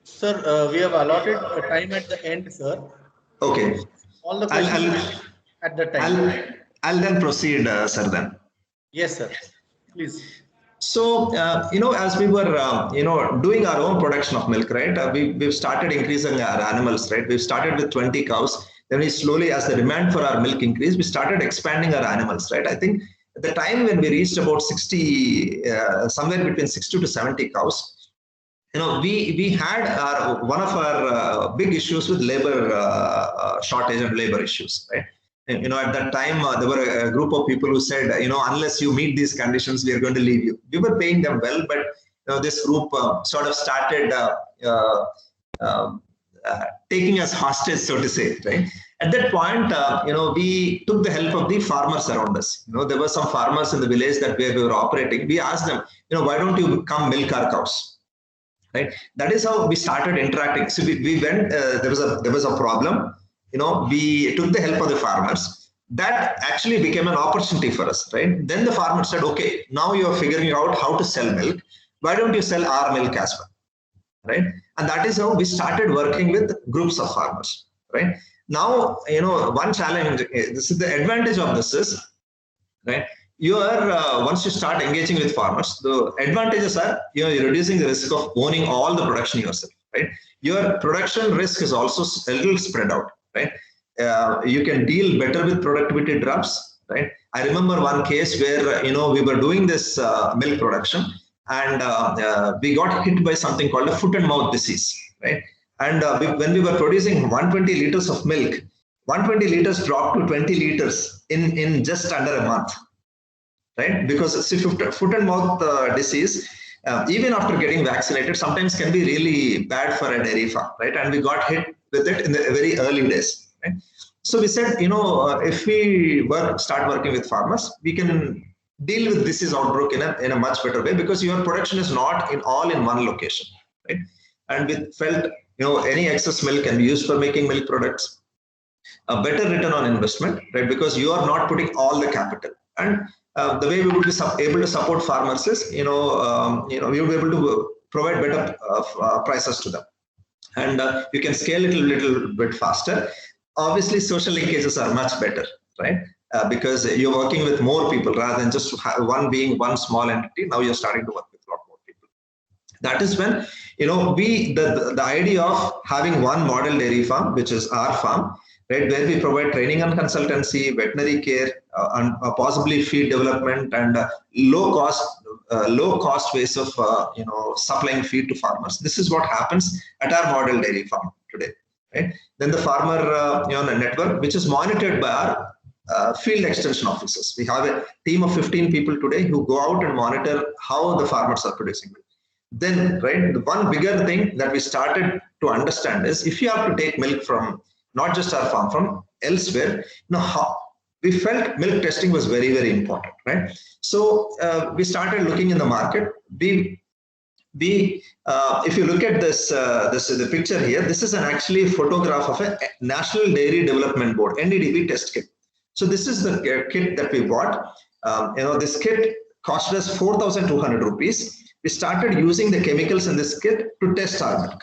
Sir, we have allotted time at the end, sir. Okay. All the questions at the time. I'll then proceed, sir. Then. Yes, sir. Please. So, as we were, doing our own production of milk, right? We've started increasing our animals, right? We've started with 20 cows. Then we slowly, as the demand for our milk increased, we started expanding our animals, right? I think at the time when we reached about 60, somewhere between 60 to 70 cows, we had one of our big issues with labor shortage and labor issues, right? At that time, there were a group of people who said, unless you meet these conditions, we are going to leave you. We were paying them well, but this group sort of started taking us hostage, so to say, right? At that point, we took the help of the farmers around us. There were some farmers in the village that where we were operating. We asked them, why don't you come milk our cows, right? That is how we started interacting. So we went. There was a problem. We took the help of the farmers. That actually became an opportunity for us, right? Then the farmer said, okay, now you are figuring out how to sell milk. Why don't you sell our milk as well, right? And that is how we started working with groups of farmers, right? Now, one challenge, this is the advantage of this is, right? You are, once you start engaging with farmers, the advantages are, you're reducing the risk of owning all the production yourself, right? Your production risk is also a little spread out, right? You can deal better with productivity drops, right? I remember one case where, we were doing this milk production and we got hit by something called a foot and mouth disease, right? And when we were producing 120 liters of milk, 120 liters dropped to 20 liters in just under a month, right? Because foot and mouth disease, even after getting vaccinated, sometimes can be really bad for a dairy farm, right? And we got hit with it in the very early days, right? So we said, if we start working with farmers, we can deal with disease outbreak in a much better way, because your production is not all in one location, right? And we felt, any excess milk can be used for making milk products, a better return on investment, right? Because you are not putting all the capital. And the way we would be able to support farmers is, we will be able to provide better prices to them, and you can scale it a little bit faster. Obviously, social linkages are much better, right? Because you're working with more people rather than just one small entity. Now you're starting to work with a lot more people. That is when, the idea of having one model dairy farm, which is our farm, right, where we provide training and consultancy, veterinary care, and possibly feed development, and low cost ways of supplying feed to farmers. This is what happens at our model dairy farm today, right? Then the farmer network, which is monitored by our field extension officers. We have a team of 15 people today who go out and monitor how the farmers are producing milk. Then, right, the one bigger thing that we started to understand is, if you have to take milk from not just our farm, from elsewhere, how we felt milk testing was very, very important, right? So we started looking in the market. If you look at the picture here, this is actually a photograph of a National Dairy Development Board, NDDB test kit. So this is the kit that we bought. This kit cost us 4,200 rupees. We started using the chemicals in this kit to test our milk,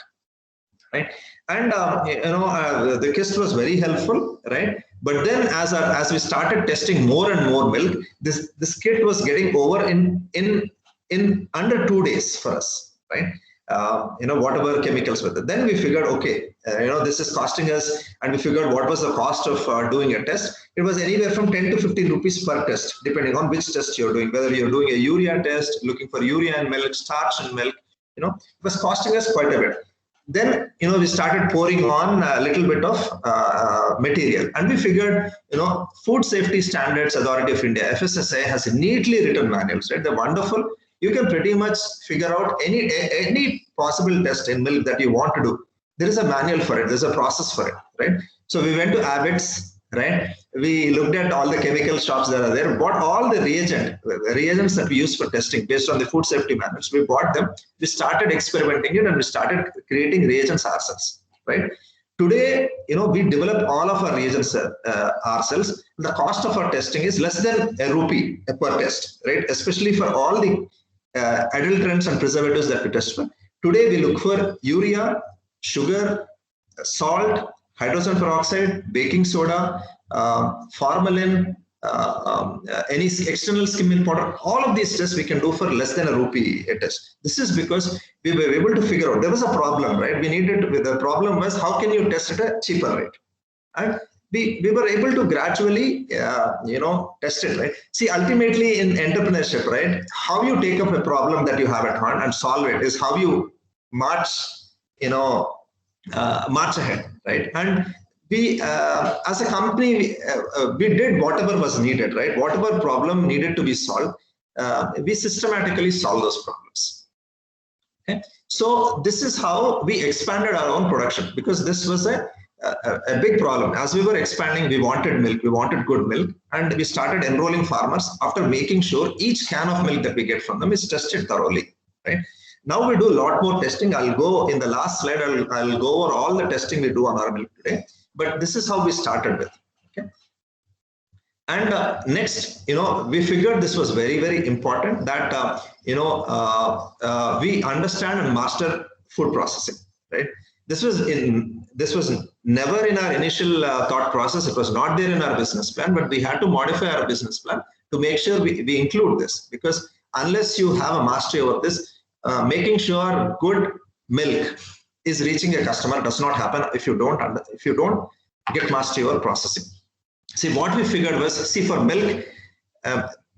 right? And the kit was very helpful, right? But then as we started testing more and more milk, this kit was getting over in under 2 days for us, right? Whatever chemicals with it. Then we figured, okay, this is costing us, and we figured what was the cost of doing a test. It was anywhere from 10 to 15 rupees per test, depending on which test you're doing, whether you're doing a urea test, looking for urea and milk, starch and milk, it was costing us quite a bit. Then, we started pouring on a little bit of material, and we figured, Food Safety Standards Authority of India, FSSAI, has neatly written manuals, right? They're wonderful. You can pretty much figure out any possible test in milk that you want to do. There is a manual for it. There's a process for it, right? So we went to Abbott's, right? We looked at all the chemical shops that are there, bought all the reagents that we use for testing based on the food safety manuals. We bought them. We started experimenting it, and we started creating reagents ourselves, right? Today, we develop all of our reagents ourselves. The cost of our testing is less than a rupee per test, right? Especially for all the adulterants and preservatives that we test for. Today, we look for urea, sugar, salt, hydrogen peroxide, baking soda, formalin, any external skimming powder. All of these tests we can do for less than a rupee a test. This is because we were able to figure out there was a problem, right? The problem was, how can you test at a cheaper rate? And we were able to gradually, test it, right? See, ultimately in entrepreneurship, right, how you take up a problem that you have at hand and solve it is how you march ahead, right? And we, as a company, we did whatever was needed, right? Whatever problem needed to be solved, we systematically solve those problems. Okay, so this is how we expanded our own production, because this was a big problem. As we were expanding, we wanted milk, we wanted good milk, and we started enrolling farmers after making sure each can of milk that we get from them is tested thoroughly, right? Now we do a lot more testing. I'll go in the last slide, I'll go over all the testing we do on our milk today, but this is how we started with. Okay. And next, we figured this was very, very important that, we understand and master food processing, right? This was never in our initial thought process. It was not there in our business plan, but we had to modify our business plan to make sure we include this, because unless you have a mastery over this, making sure good milk is reaching a customer does not happen if you don't get mastery over processing. See, what we figured was, for milk,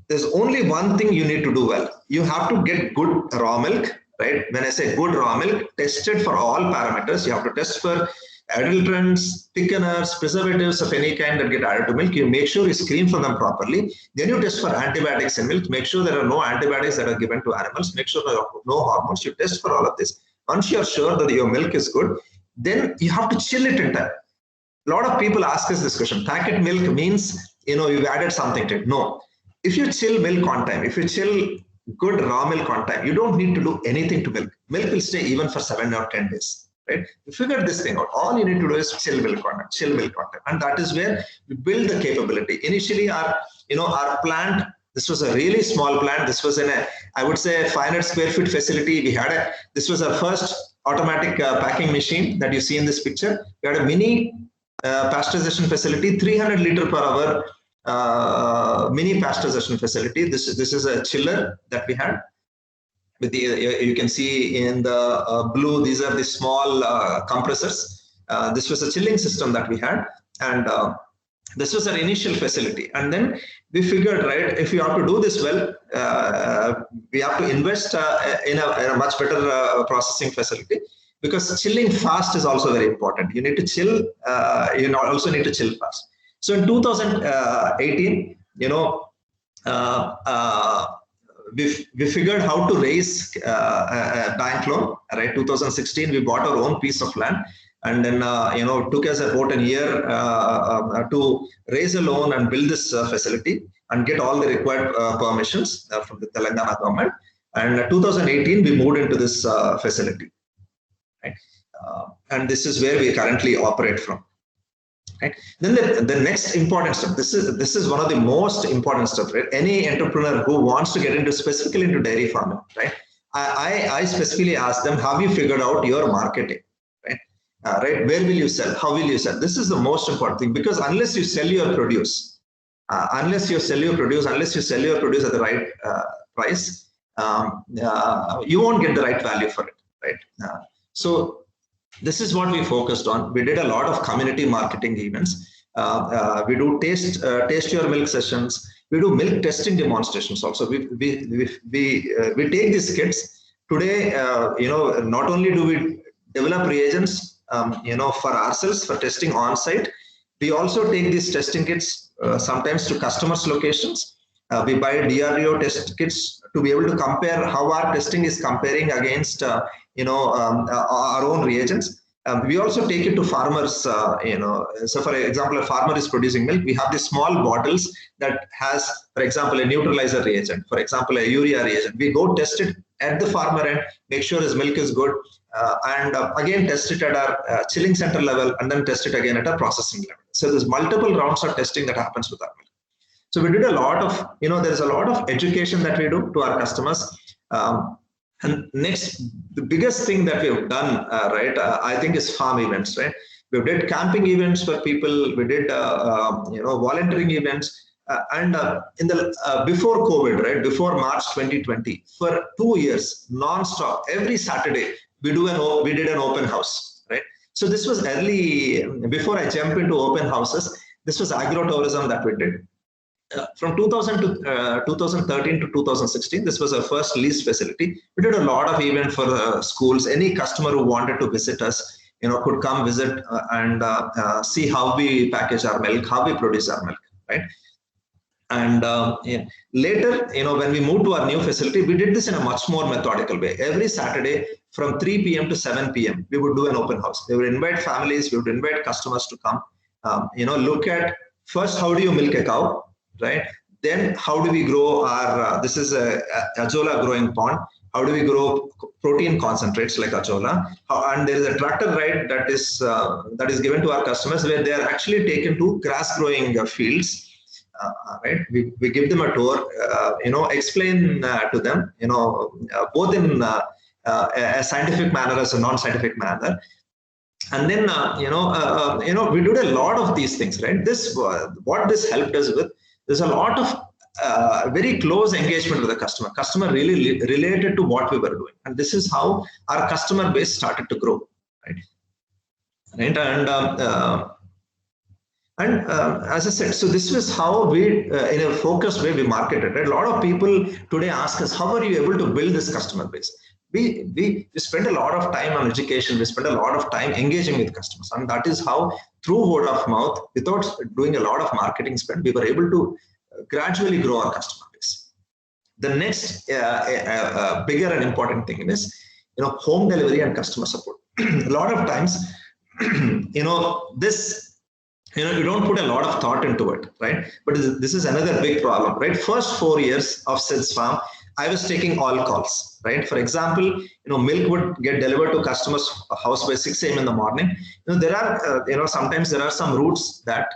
there's only one thing you need to do well. You have to get good raw milk, right? When I say good raw milk, tested for all parameters. You have to test for adulterants, thickeners, preservatives of any kind that get added to milk. You make sure you screen for them properly. Then you test for antibiotics in milk. Make sure there are no antibiotics that are given to animals. Make sure there are no hormones. You test for all of this. Once you are sure that your milk is good, then you have to chill it in time. A lot of people ask us this question. Packet milk means, you've added something to it. No. If you chill milk on time, if you chill good raw milk on time, you don't need to do anything to milk. Milk will stay even for 7 or 10 days, right? You figure this thing out. All you need to do is chill milk on time. And that is where we build the capability. Initially, our plant, this was a really small plant. This was in I would say, 500 square feet facility. This was our first automatic packing machine that you see in this picture. We had a mini pasteurization facility, 300 liter per hour mini pasteurization facility. This is a chiller that we had. With the you can see in the blue, these are the small compressors. This was a chilling system that we had, and this was our initial facility. And then we figured, right, if you have to do this well, we have to invest in a much better processing facility, because chilling fast is also very important. You need to chill, you also need to chill fast. So in 2018, we figured how to raise a bank loan, right? 2016, we bought our own piece of land, and then, it took us about a year to raise a loan and build this facility and get all the required permissions from the Telangana government. And 2018, we moved into this facility. Right? And this is where we currently operate from. Right? Then the next important step, this is one of the most important steps, right? Any entrepreneur who wants to get specifically into dairy farming, right? I specifically ask them, have you figured out your marketing, right? Right? Where will you sell? How will you sell? This is the most important thing, because unless you sell your produce, unless you sell your produce at the right price, you won't get the right value for it, right? So this is what we focused on. We did a lot of community marketing events. We do taste your milk sessions. We do milk testing demonstrations also. We take these kits today. Not only do we develop reagents, for ourselves for testing on site, we also take these testing kits sometimes to customers' locations. We buy DRDO test kits to be able to compare how our testing is comparing against our own reagents. We also take it to farmers, so for example, a farmer is producing milk. We have these small bottles that has, for example, a neutralizer reagent, for example, a urea reagent. We go test it at the farmer end, make sure his milk is good, and again test it at our chilling center level, and then test it again at a processing level. So there's multiple rounds of testing that happens with our milk. So we did a lot of, there's a lot of education that we do to our customers. And next, the biggest thing that we've done, right, I think is farm events, right? We did camping events for people. We did, volunteering events. And in the before COVID, right, before March 2020, for 2 years, non-stop, every Saturday, we did an open house, right? So this was early, before I jump into open houses, this was agro-tourism that we did. From 2013 to 2016, this was our first leased facility. We did a lot of events for schools. Any customer who wanted to visit us, could come visit and see how we package our milk, how we produce our milk, right? And yeah, later, when we moved to our new facility, we did this in a much more methodical way. Every Saturday from 3 p.m. to 7 p.m., we would do an open house. We would invite families, we would invite customers to come, look at first, how do you milk a cow, right? Then how do we grow our, this is a Ajola growing pond. How do we grow protein concentrates like Ajola? And there is a tractor ride that is given to our customers where they are actually taken to grass growing fields. Right, we give them a tour, explain to them, both in a scientific manner as a non-scientific manner, and then we did a lot of these things, right? What this helped us with, there's a lot of very close engagement with the customer. Customer really related to what we were doing, and this is how our customer base started to grow, right? And as I said, so this was how we, in a focused way, we marketed. Right? A lot of people today ask us, how are you able to build this customer base? We spend a lot of time on education. We spend a lot of time engaging with customers. And that is how, through word of mouth, without doing a lot of marketing spend, we were able to gradually grow our customer base. The next bigger and important thing is, home delivery and customer support. A lot of times, this, you don't put a lot of thought into it, right? But this is another big problem, right? First 4 years of Sid's Farm, I was taking all calls, right? For example, milk would get delivered to customers' house by 6 a.m. in the morning. There are, sometimes there are some routes that,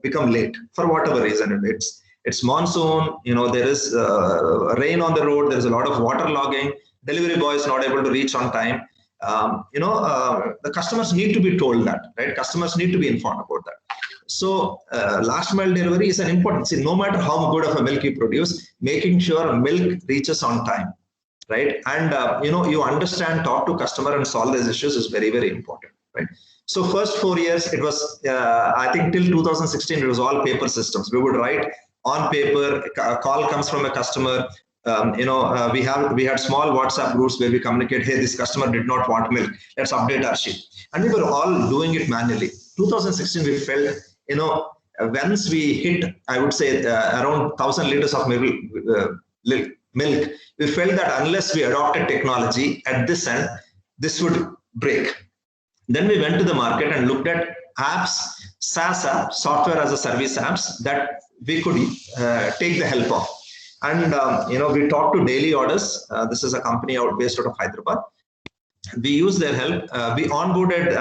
become late for whatever reason. It's monsoon, there is rain on the road, there's a lot of water logging, delivery boy is not able to reach on time. The customers need to be told that, right? Customers need to be informed about that. So last mile delivery is an important, see, no matter how good of a milk you produce, making sure milk reaches on time, right? And you understand, talk to customer and solve these issues is very, very important, right? So first 4 years, it was, I think till 2016, it was all paper systems. We would write on paper, a call comes from a customer, we had small WhatsApp groups where we communicate, hey, this customer did not want milk, let's update our sheet. And we were all doing it manually. 2016, we felt, once we hit, I would say, around 1,000 liters of milk, we felt that unless we adopted technology at this end, this would break. Then we went to the market and looked at apps, SaaS apps, software as a service apps, that we could take the help of. And we talked to Daily Orders. This is a company based out of Hyderabad. We used their help. We onboarded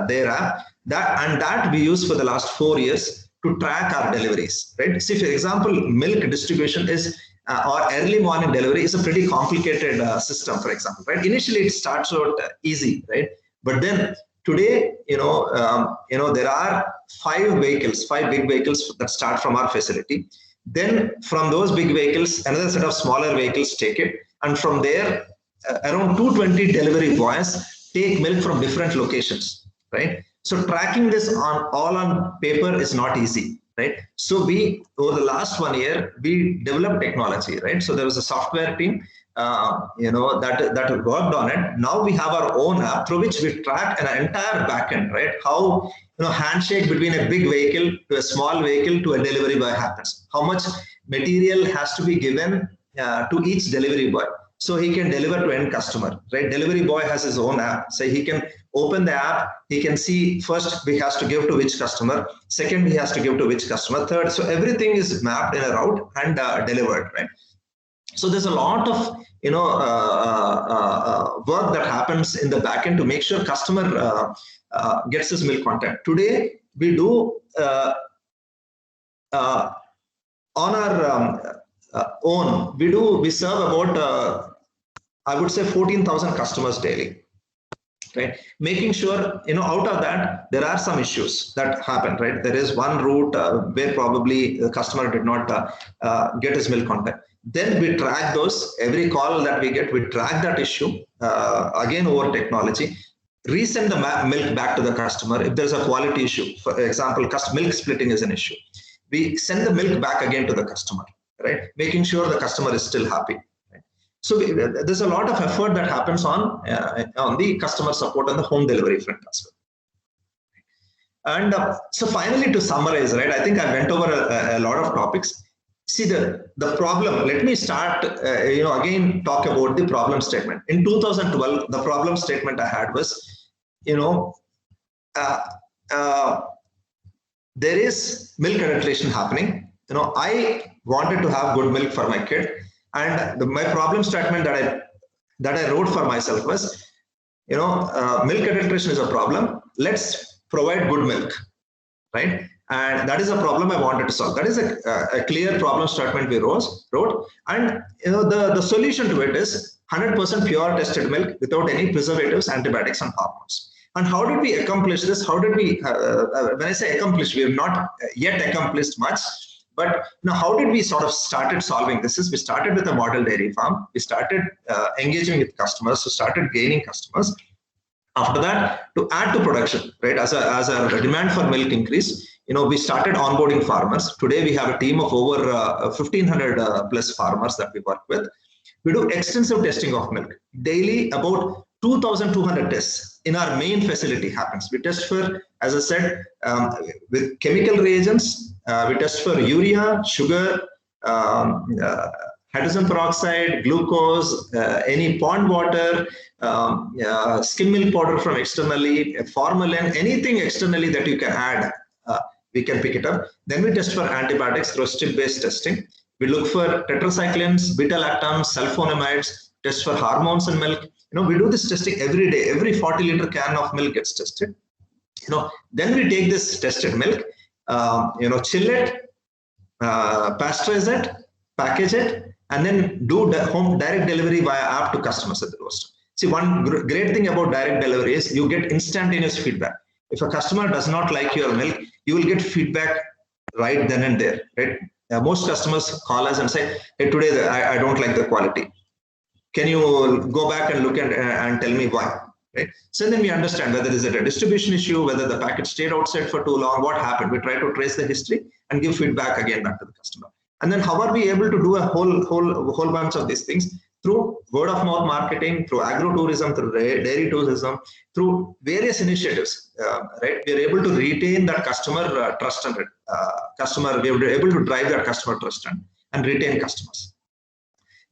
their app. That we used for the last 4 years to track our deliveries. Right? See, for example, milk distribution is or early morning delivery is a pretty complicated system. For example, right? Initially, it starts out easy, right? But then today, there are 5 big vehicles that start from our facility. Then from those big vehicles, another set of smaller vehicles take it. And from there, around 220 delivery boys take milk from different locations, right? So tracking this all on paper is not easy, right? So we, over the last 1 year, we developed technology, right? So there was a software team, that worked on it. Now we have our own app through which we track an entire backend, right? How, handshake between a big vehicle to a small vehicle to a delivery boy happens. How much material has to be given to each delivery boy so he can deliver to end customer, right? Delivery boy has his own app. So he can open the app, he can see first he has to give to which customer, second he has to give to which customer, third. So everything is mapped in a route and delivered, right? So there's a lot of work that happens in the backend to make sure customer gets his milk content. Today we do on our own. We serve about I would say 14,000 customers daily. Right, making sure out of that there are some issues that happen. Right, there is one route where probably the customer did not get his milk content. Then we track those. Every call that we get, we track that issue again over technology. Resend the milk back to the customer if there's a quality issue. For example, milk splitting is an issue. We send the milk back again to the customer. Right, making sure the customer is still happy. So there's a lot of effort that happens on the customer support and the home delivery front as well. And so finally, to summarize, right, I think I went over a lot of topics. see the problem. Let me start, again talk about the problem statement. In 2012, the problem statement I had was, there is milk adulteration happening. I wanted to have good milk for my kid, and my problem statement that I wrote for myself was, milk adulteration is a problem. Let's provide good milk, right? And that is a problem I wanted to solve. That is a clear problem statement we wrote. And the solution to it is 100% pure tested milk without any preservatives, antibiotics, and hormones. And how did we accomplish this? How did we, when I say accomplish, we have not yet accomplished much. But how did we sort of started solving this? Is we started with a model dairy farm. We started engaging with customers, so started gaining customers. After that, to add to production, right? As a demand for milk increased, we started onboarding farmers. Today we have a team of over 1,500 plus farmers that we work with. We do extensive testing of milk. Daily, about 2,200 tests in our main facility happens. We test for, as I said, with chemical reagents. We test for urea, sugar, hydrogen peroxide, glucose, any pond water, skim milk powder from externally, formalin, anything externally that you can add, we can pick it up. Then we test for antibiotics through strip-based testing. We look for tetracyclines, beta-lactams, sulfonamides, test for hormones in milk. We do this testing every day. Every 40-liter can of milk gets tested. Then we take this tested milk, chill it, pasteurize it, package it, and then do home direct delivery via app to customers at the roaster. See, one great thing about direct delivery is you get instantaneous feedback. If a customer does not like your milk, you will get feedback right then and there, right? Most customers call us and say, hey, today I don't like the quality. Can you go back and look at and tell me why? Right? So then we understand whether is it a distribution issue, whether the package stayed outside for too long, what happened. We try to trace the history and give feedback again back to the customer. And then how are we able to do a whole bunch of these things? Through word of mouth marketing, through agro-tourism, through dairy tourism, through various initiatives, right? We are able to retain that customer trust and we are able to drive that customer trust and retain customers.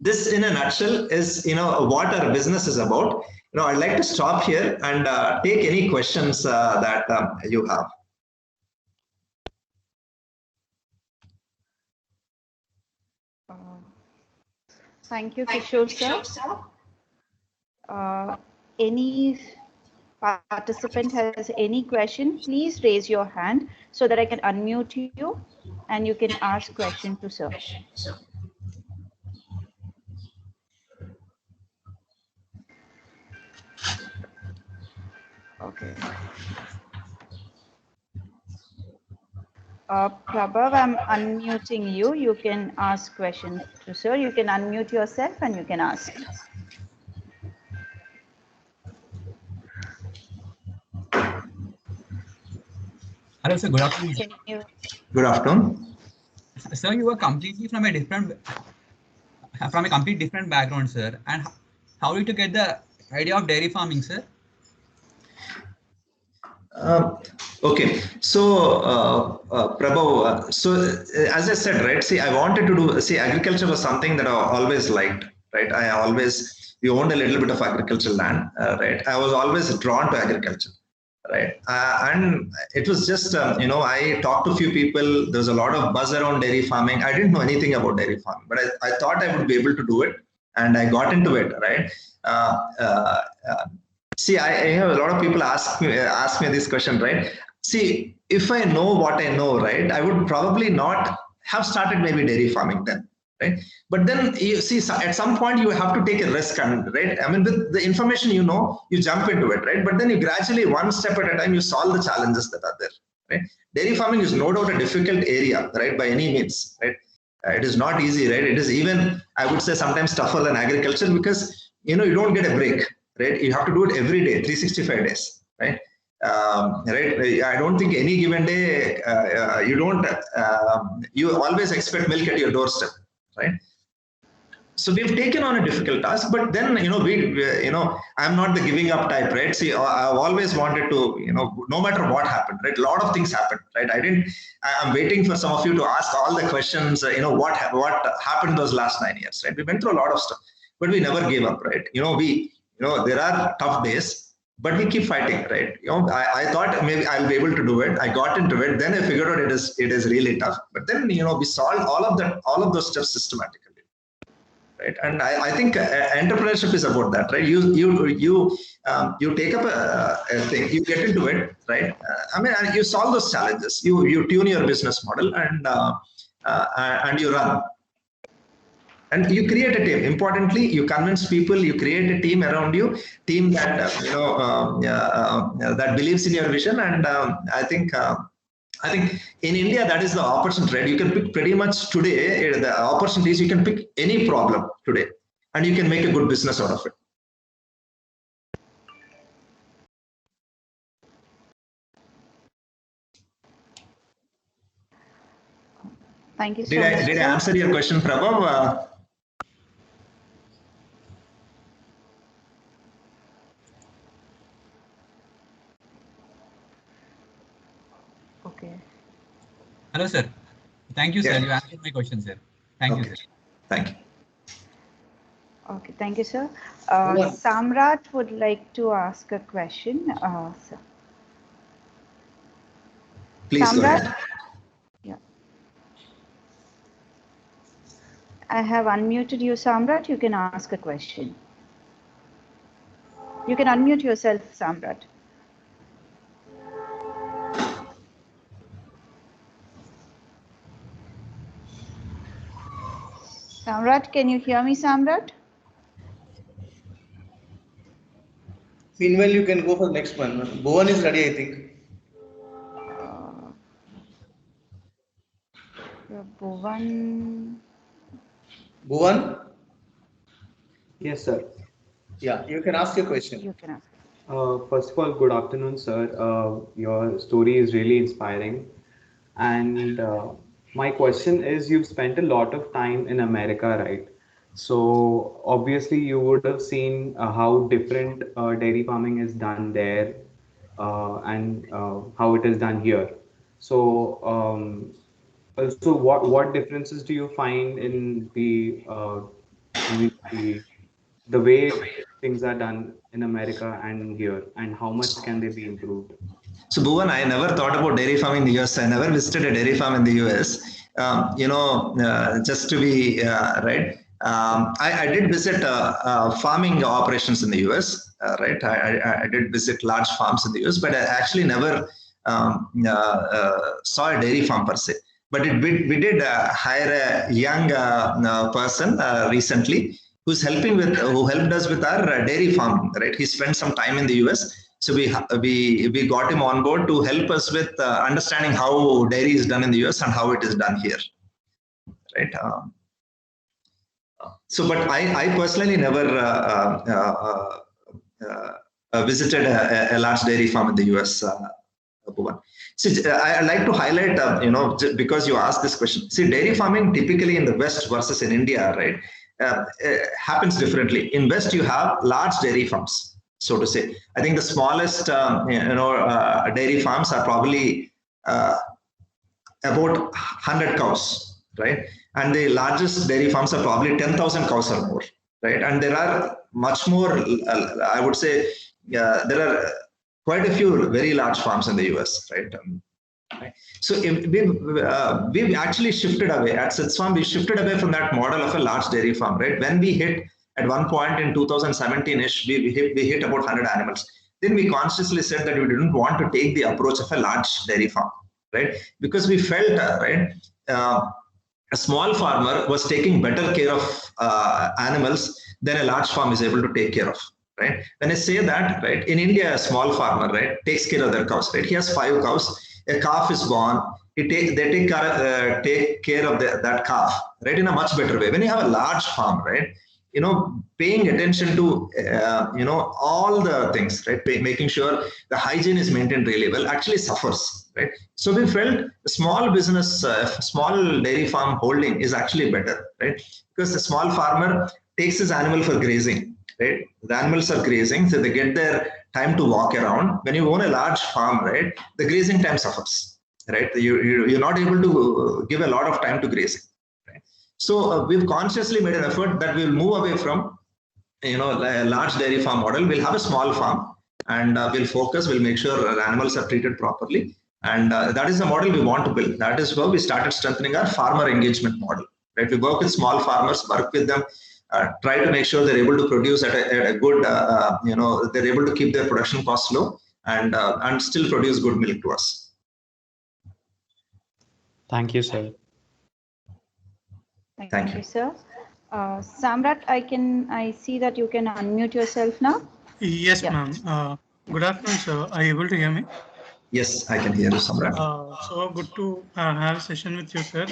This in a nutshell is, what our business is about. I'd like to stop here and take any questions that you have. Thank you, Kishore sir. Any participant has any question, please raise your hand so that I can unmute you and you can ask question to sir. Okay. Prabhav, I'm unmuting you. You can ask questions to sir. You can unmute yourself and you can ask. Hello, sir. Good afternoon. Good afternoon. Sir, you were completely from a complete different background, sir. And how did you get the idea of dairy farming, sir? Okay, so Prabhu, so as I said, right, see, I wanted to do, agriculture was something that I always liked, right? We owned a little bit of agricultural land, right? I was always drawn to agriculture, right? And it was just, I talked to a few people, there's a lot of buzz around dairy farming. I didn't know anything about dairy farming, but I thought I would be able to do it. And I got into it, right? See, a lot of people ask me this question, right? See, if I know what I know, right, I would probably not have started maybe dairy farming then, right? But then you see, at some point you have to take a risk, right? I mean, with the information you jump into it, right? But then you gradually, one step at a time, you solve the challenges that are there, right? Dairy farming is no doubt a difficult area, right? By any means, right? It is not easy, right? It is even, I would say, sometimes tougher than agriculture because, you don't get a break. Right, you have to do it every day, 365 days, right? Right. I don't think any given day you always expect milk at your doorstep, right? So we've taken on a difficult task, but then, I'm not the giving up type, right? See, I've always wanted to, no matter what happened, right? A lot of things happened, right? I'm waiting for some of you to ask all the questions, what happened those last 9 years, right? We went through a lot of stuff, but we never gave up, right? There are tough days, but we keep fighting, right? I thought maybe I'll be able to do it. I got into it. Then I figured out it is really tough. But then, we solved all of those steps systematically. Right. And I think entrepreneurship is about that, right? You take up a thing, you get into it, right? You solve those challenges. You tune your business model and you run. And you create a team. Importantly, you convince people. You create a team around you, team that that believes in your vision. And I think in India, that is the opportunity, right? You can pick pretty much today, the opportunities, you can pick any problem today and you can make a good business out of it. Thank you so much. Did I answer your question, Prabhav? Okay. Hello, sir. Thank you, sir. Yeah. You answered my question, sir. Thank you, sir. Thank you. Okay, thank you, sir. Samrat would like to ask a question. Sir. Please go Samrat? ahead. Yeah. I have unmuted you, Samrat. You can ask a question. You can unmute yourself, Samrat. Samrat, can you hear me, Samrat? Meanwhile, you can go for the next one. Bhuvan is ready, I think. Bhuvan. Bhuvan? Yes, sir. Yeah, you can ask your question. You can ask. First of all, good afternoon, sir. Your story is really inspiring. And my question is, you've spent a lot of time in America, right? So obviously you would have seen how different dairy farming is done there and how it is done here. So also, what differences do you find in the way things are done in America and here, and how much can they be improved? So Bhuvan, I never thought about dairy farm in the US. I never visited a dairy farm in the US. Just to be right, I did visit farming operations in the US. Right, I did visit large farms in the US, but I actually never saw a dairy farm per se. But we did hire a young person recently who helped us with our dairy farm. Right, he spent some time in the US. So we got him on board to help us with understanding how dairy is done in the US and how it is done here, right? But I personally never visited a large dairy farm in the US. So I'd like to highlight, because you asked this question. See, dairy farming typically in the West versus in India, right, happens differently. In West, you have large dairy farms, so to say. I think the smallest, dairy farms are probably about 100 cows, right? And the largest dairy farms are probably 10,000 cows or more, right? And there are much more, I would say, there are quite a few very large farms in the US, right? So we've actually shifted away. At SITS-Farm, we shifted away from that model of a large dairy farm, right? When we hit at one point in 2017-ish, we hit about 100 animals. Then we consciously said that we didn't want to take the approach of a large dairy farm, right? Because we felt, a small farmer was taking better care of animals than a large farm is able to take care of, right? When I say that, right, in India, a small farmer, right, takes care of their cows, right? He has 5 cows, a calf is born, they take care of that calf, right, in a much better way. When you have a large farm, right, paying attention to, all the things, right? Making sure the hygiene is maintained really well actually suffers, right? So we felt a small business, small dairy farm holding is actually better, right? Because the small farmer takes his animal for grazing, right? The animals are grazing, so they get their time to walk around. When you own a large farm, right, the grazing time suffers, right? You're not able to give a lot of time to grazing. So we've consciously made an effort that we'll move away from, a large dairy farm model. We'll have a small farm, and we'll make sure the animals are treated properly. And that is the model we want to build. That is where we started strengthening our farmer engagement model, right? We work with small farmers, work with them, try to make sure they're able to produce at a good, they're able to keep their production costs low and still produce good milk to us. Thank you, sir. Thank you. sir. Samrat, I see that you can unmute yourself now. Yes, Yeah. ma'am. Good afternoon, sir. Are you able to hear me? Yes, I can hear you, Samrat. So good to have a session with you, sir.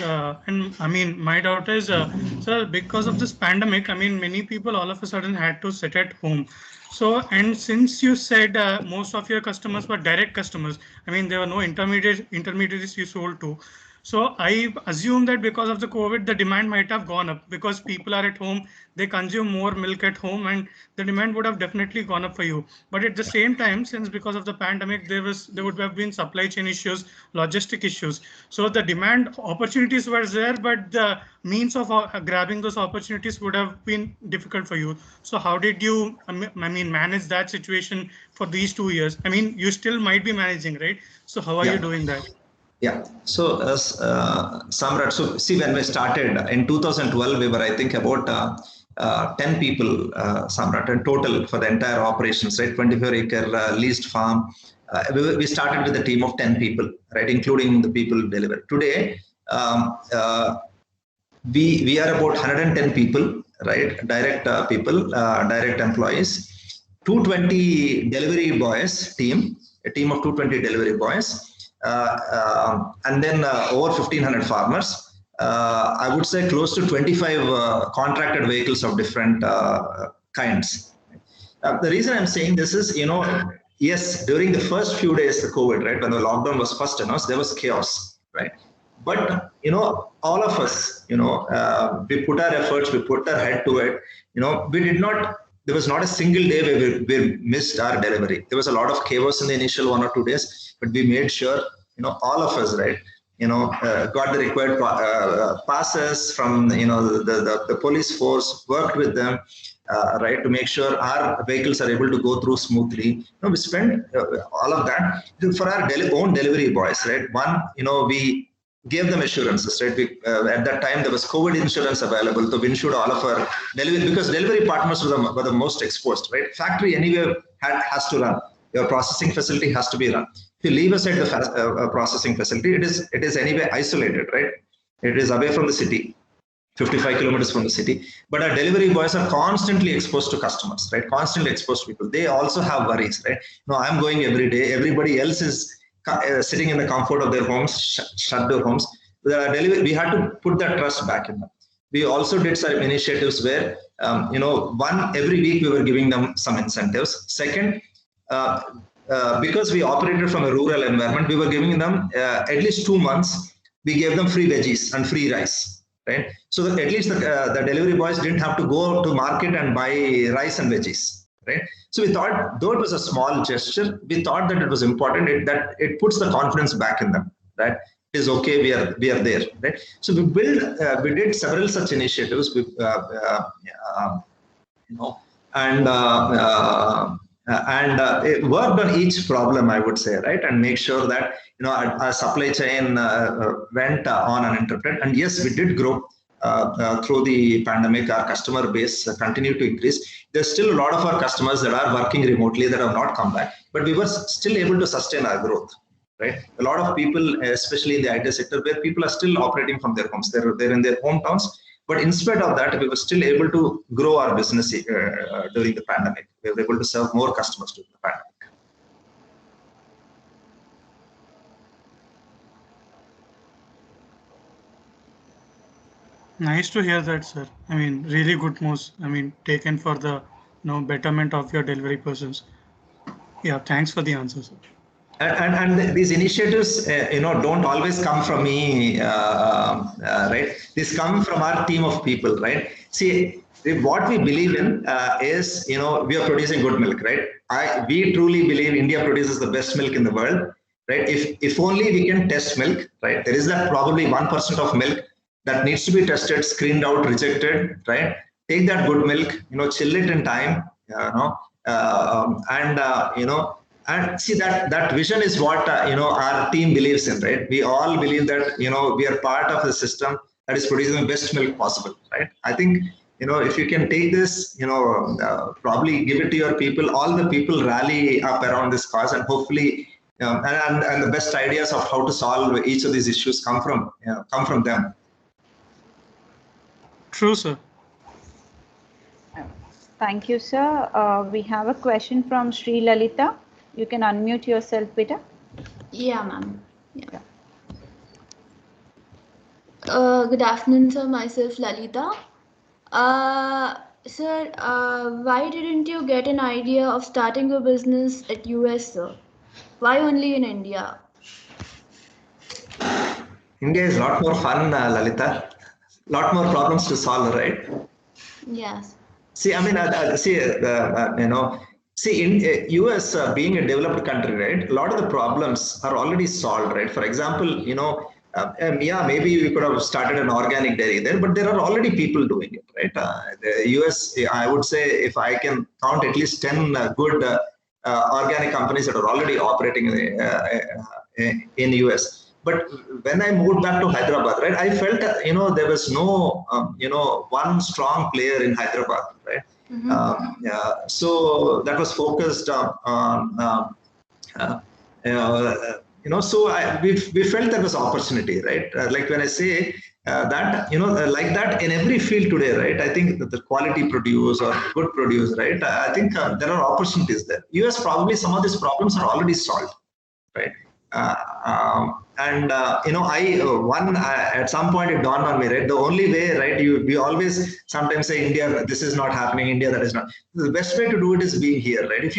And I mean, my doubt is, sir, because of this pandemic, I mean, many people all of a sudden had to sit at home. So, and since you said most of your customers were direct customers, I mean, there were no intermediaries you sold to. So I assume that because of the COVID, the demand might have gone up because people are at home, they consume more milk at home, and the demand would have definitely gone up for you. But at the same time, since because of the pandemic, there would have been supply chain issues, logistic issues. So the demand opportunities were there, but the means of grabbing those opportunities would have been difficult for you. So how did you, manage that situation for these 2 years? I mean, you still might be managing, right? So how are you doing that? Yeah. So, Samrat, so see, when we started in 2012, we were, I think, about 10 people, Samrat, in total for the entire operations, right? 24-acre leased farm. We started with a team of 10 people, right, including the people who deliver. Today, we are about 110 people, right? Direct people, direct employees. 220 delivery boys team, a team of 220 delivery boys. And then over 1,500 farmers. I would say close to 25 contracted vehicles of different kinds. The reason I'm saying this is, yes, during the first few days of COVID, right, when the lockdown was first announced, there was chaos, right? But, all of us, we put our efforts, we put our head to it, there was not a single day where we missed our delivery. There was a lot of chaos in the initial 1 or 2 days, but we made sure, all of us, right, got the required passes from, the police force, worked with them, right, to make sure our vehicles are able to go through smoothly. We spent all of that for our own delivery boys, right? One, we gave them assurances, right? At that time, there was COVID insurance available, so we insured all of our delivery, because delivery partners were the most exposed, right? Factory anywhere has to run. Your processing facility has to be run. If you leave aside the processing facility, it is anyway isolated, right? It is away from the city, 55 kilometers from the city. But our delivery boys are constantly exposed to customers, right? Constantly exposed to people. They also have worries, right? I'm going every day. Everybody else is sitting in the comfort of their homes, shut their homes. We had to put that trust back in them. We also did some initiatives where, one, every week we were giving them some incentives. Second, because we operated from a rural environment, we were giving them at least 2 months, we gave them free veggies and free rice, right? So that at least the delivery boys didn't have to go to market and buy rice and veggies, right? So we thought, though it was a small gesture, we thought that it was important, that it puts the confidence back in them, that it is okay, we are there, right? So we did several such initiatives, and it worked on each problem, I would say, right? And make sure that, our supply chain went on uninterrupted. And yes, we did grow through the pandemic. Our customer base continued to increase. There's still a lot of our customers that are working remotely that have not come back, but we were still able to sustain our growth, right? A lot of people, especially in the IT sector, where people are still operating from their homes, they're in their hometowns. But in spite of that, we were still able to grow our business during the pandemic. We were able to serve more customers during the pandemic. Nice to hear that, sir. I mean, really good moves. I mean, taken for the betterment of your delivery persons. Yeah, thanks for the answer, sir. And these initiatives, don't always come from me, right? These come from our team of people, right? See, what we believe in is, we are producing good milk, right? We truly believe India produces the best milk in the world, right? If only we can test milk, right? There is that probably 1% of milk that needs to be tested, screened out, rejected, right? Take that good milk, chill it in time, and see that vision is what our team believes in, right? We all believe that we are part of the system that is producing the best milk possible, right? I think if you can take this, probably give it to your people. All the people rally up around this cause, and hopefully, and the best ideas of how to solve each of these issues come from them. True, sir. Thank you, sir. We have a question from Sri Lalita. You can unmute yourself, Peter. Yeah, ma'am. Yeah. Good afternoon, sir. Myself, Lalita. Sir, why didn't you get an idea of starting a business at US, sir? Why only in India? India is a lot more fun, Lalita. Lot more problems to solve, right? Yes. See, I mean, see, in US being a developed country, right? A lot of the problems are already solved, right? For example, yeah, maybe we could have started an organic dairy there, but there are already people doing it, right? The US, I would say, if I can count at least 10 good organic companies that are already operating in US. But when I moved back to Hyderabad, right, I felt that, there was no, one strong player in Hyderabad, right? Mm-hmm. So that was focused on, so we felt there was opportunity, right? Like when I say that, like that in every field today, right? I think that the quality produce or good produce, right? I think there are opportunities there. US, probably some of these problems are already solved, right? At some point it dawned on me, right? The only way, right? We always sometimes say India, this is not happening, India, that is not. The best way to do it is being here, right? If you